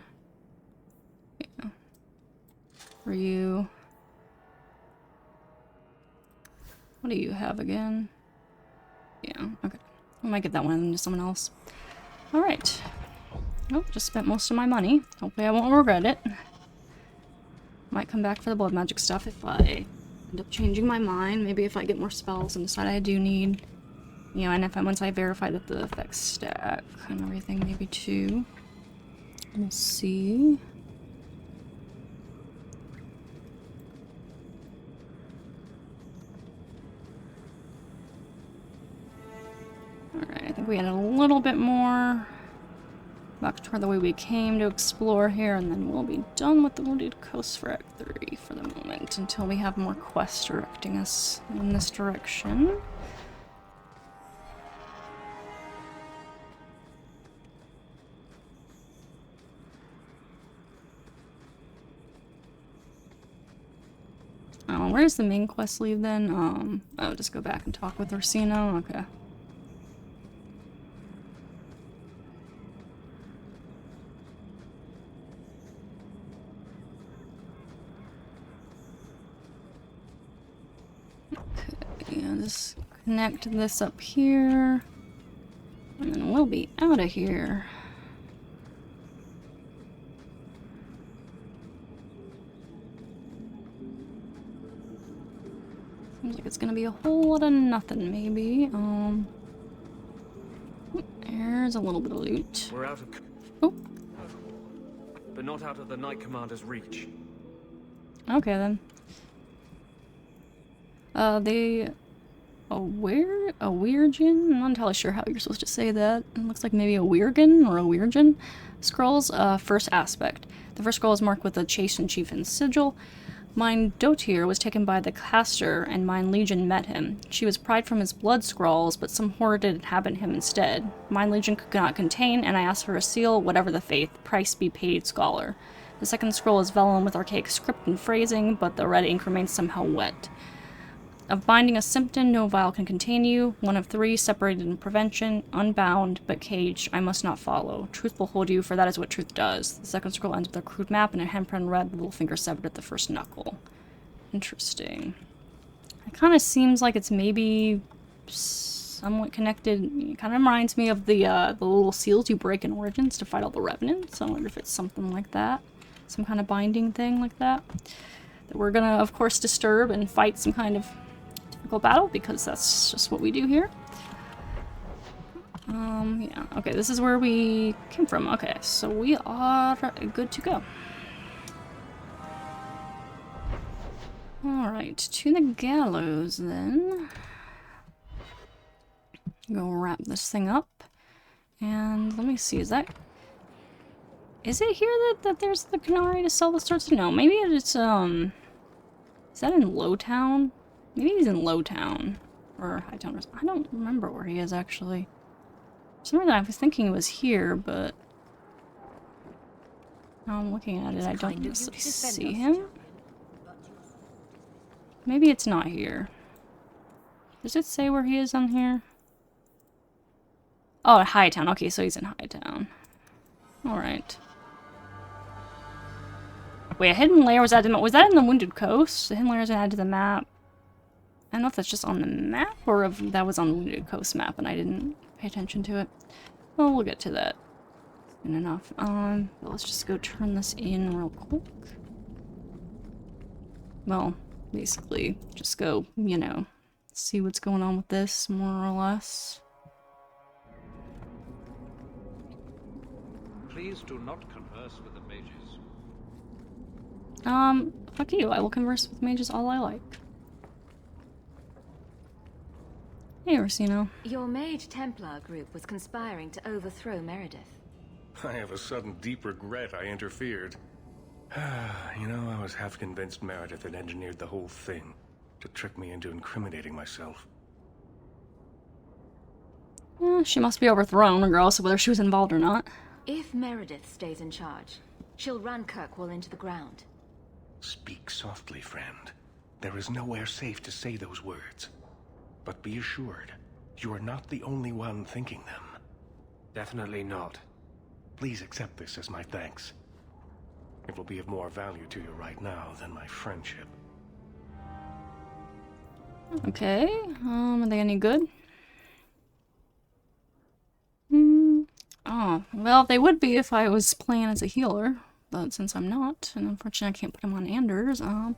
Yeah. For you. What do you have again? Yeah, okay. I might get that one to someone else. Alright. Oh, just spent most of my money. Hopefully I won't regret it. Might come back for the blood magic stuff if I end up changing my mind. Maybe if I get more spells and decide I do need... You know, and if once I verify that the effects stack and everything, maybe too. We'll see. Alright, I think we had a little bit more back toward the way we came to explore here, and then we'll be done with the Wounded Coast for Act 3 for the moment, until we have more quests directing us in this direction. Oh, where's the main quest lead then? Oh, just go back and talk with Orsino? Okay. Yeah, this connect this up here. And then we'll be out of here. Seems like it's gonna be a whole lot of nothing, maybe. There's a little bit of loot. We're out of... Oh. But not out of the Knight Commander's reach. Okay, then. A Weirgin? I'm not entirely sure how you're supposed to say that. It looks like maybe a Weirgin or a Weirgin. Scrolls, first aspect. The first scroll is marked with a Chastened Chieftain's sigil. Mine Dotir was taken by the caster, and mine Legion met him. She was pried from his blood scrolls, but some horde did inhabit him instead. Mine Legion could not contain, and I asked for a seal, whatever the faith, price be paid, scholar. The second scroll is vellum with archaic script and phrasing, but the red ink remains somehow wet. Of binding a symptom, no vial can contain you. One of three, separated in prevention, unbound, but caged, I must not follow. Truth will hold you, for that is what truth does. The second scroll ends with a crude map and a handprint red, little finger severed at the first knuckle. Interesting. It kind of seems like it's maybe somewhat connected. It kind of reminds me of the little seals you break in Origins to fight all the revenants. I wonder if it's something like that. Some kind of binding thing like that. That we're gonna, of course, disturb and fight some kind of battle, because that's just what we do here. Yeah, okay, this is where we came from. Okay, so we are good to go. Alright, to the gallows then. Go wrap this thing up. And let me see, is it here that there's the canary to sell the swords? No, maybe it's, is that in Lowtown? Maybe he's in Lowtown, or Hightown. I don't remember where he is, actually. For some reason I was thinking he was here, but now I'm looking at it, I don't necessarily see him. Maybe it's not here. Does it say where he is on here? Oh, Hightown. Okay, so he's in Hightown. Alright. Wait, a hidden layer was added to the map. Was that in the Wounded Coast? The hidden layer was added to the map. I don't know if that's just on the map, or if that was on the Wounded Coast map and I didn't pay attention to it. Well, we'll get to that soon enough. But let's just go turn this in real quick. Well, basically, just go, you know, see what's going on with this, more or less. Please do not converse with the mages. Fuck you. I will converse with mages all I like. Hey, Orsino. Your mage-templar group was conspiring to overthrow Meredith. I have a sudden deep regret I interfered. You know, I was half convinced Meredith had engineered the whole thing to trick me into incriminating myself. She must be overthrown, regardless of whether she was involved or not. If Meredith stays in charge, she'll run Kirkwall into the ground. Speak softly, friend. There is nowhere safe to say those words. But be assured, you are not the only one thinking them. Definitely not. Please accept this as my thanks. It will be of more value to you right now than my friendship. Okay, are they any good? Oh, well, they would be if I was playing as a healer, but since I'm not, and unfortunately I can't put them on Anders, not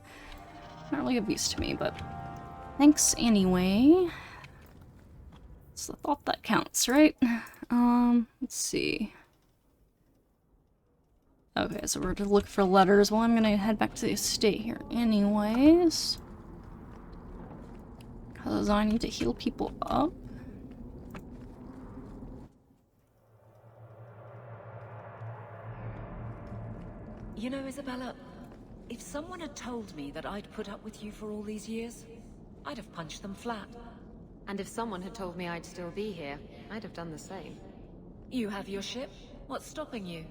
really of use to me, but thanks anyway. It's the thought that counts, right? Let's see. Okay, so we're just looking for letters. Well, I'm gonna head back to the estate here anyways. Because I need to heal people up. You know, Isabella, if someone had told me that I'd put up with you for all these years, I'd have punched them flat. And if someone had told me I'd still be here, I'd have done the same. You have your ship? What's stopping you?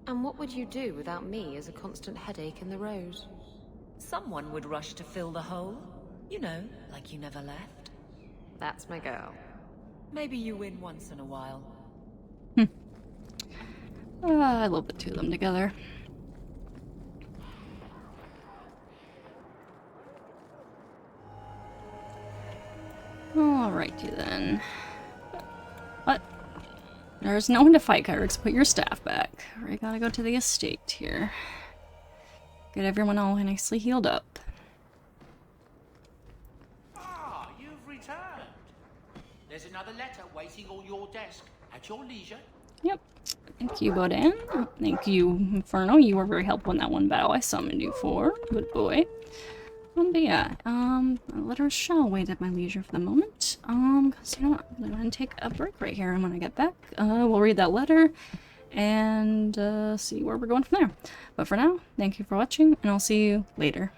And what would you do without me as a constant headache in the road? Someone would rush to fill the hole. You know, like you never left. That's my girl. Maybe you win once in a while. I love the two of them together. Alrighty then. What? There's no one to fight, Kyrix. Put your staff back. We gotta go to the estate here. Get everyone all nicely healed up. Ah, you've returned. There's another letter waiting on your desk at your leisure. Yep. Thank you, Bodan. Thank you, Inferno. You were very helpful in that one battle I summoned you for. Good boy. But yeah, letters shall wait at my leisure for the moment. Cause you know what, I'm gonna take a break right here, and when I get back, we'll read that letter and see where we're going from there. But for now, thank you for watching, and I'll see you later.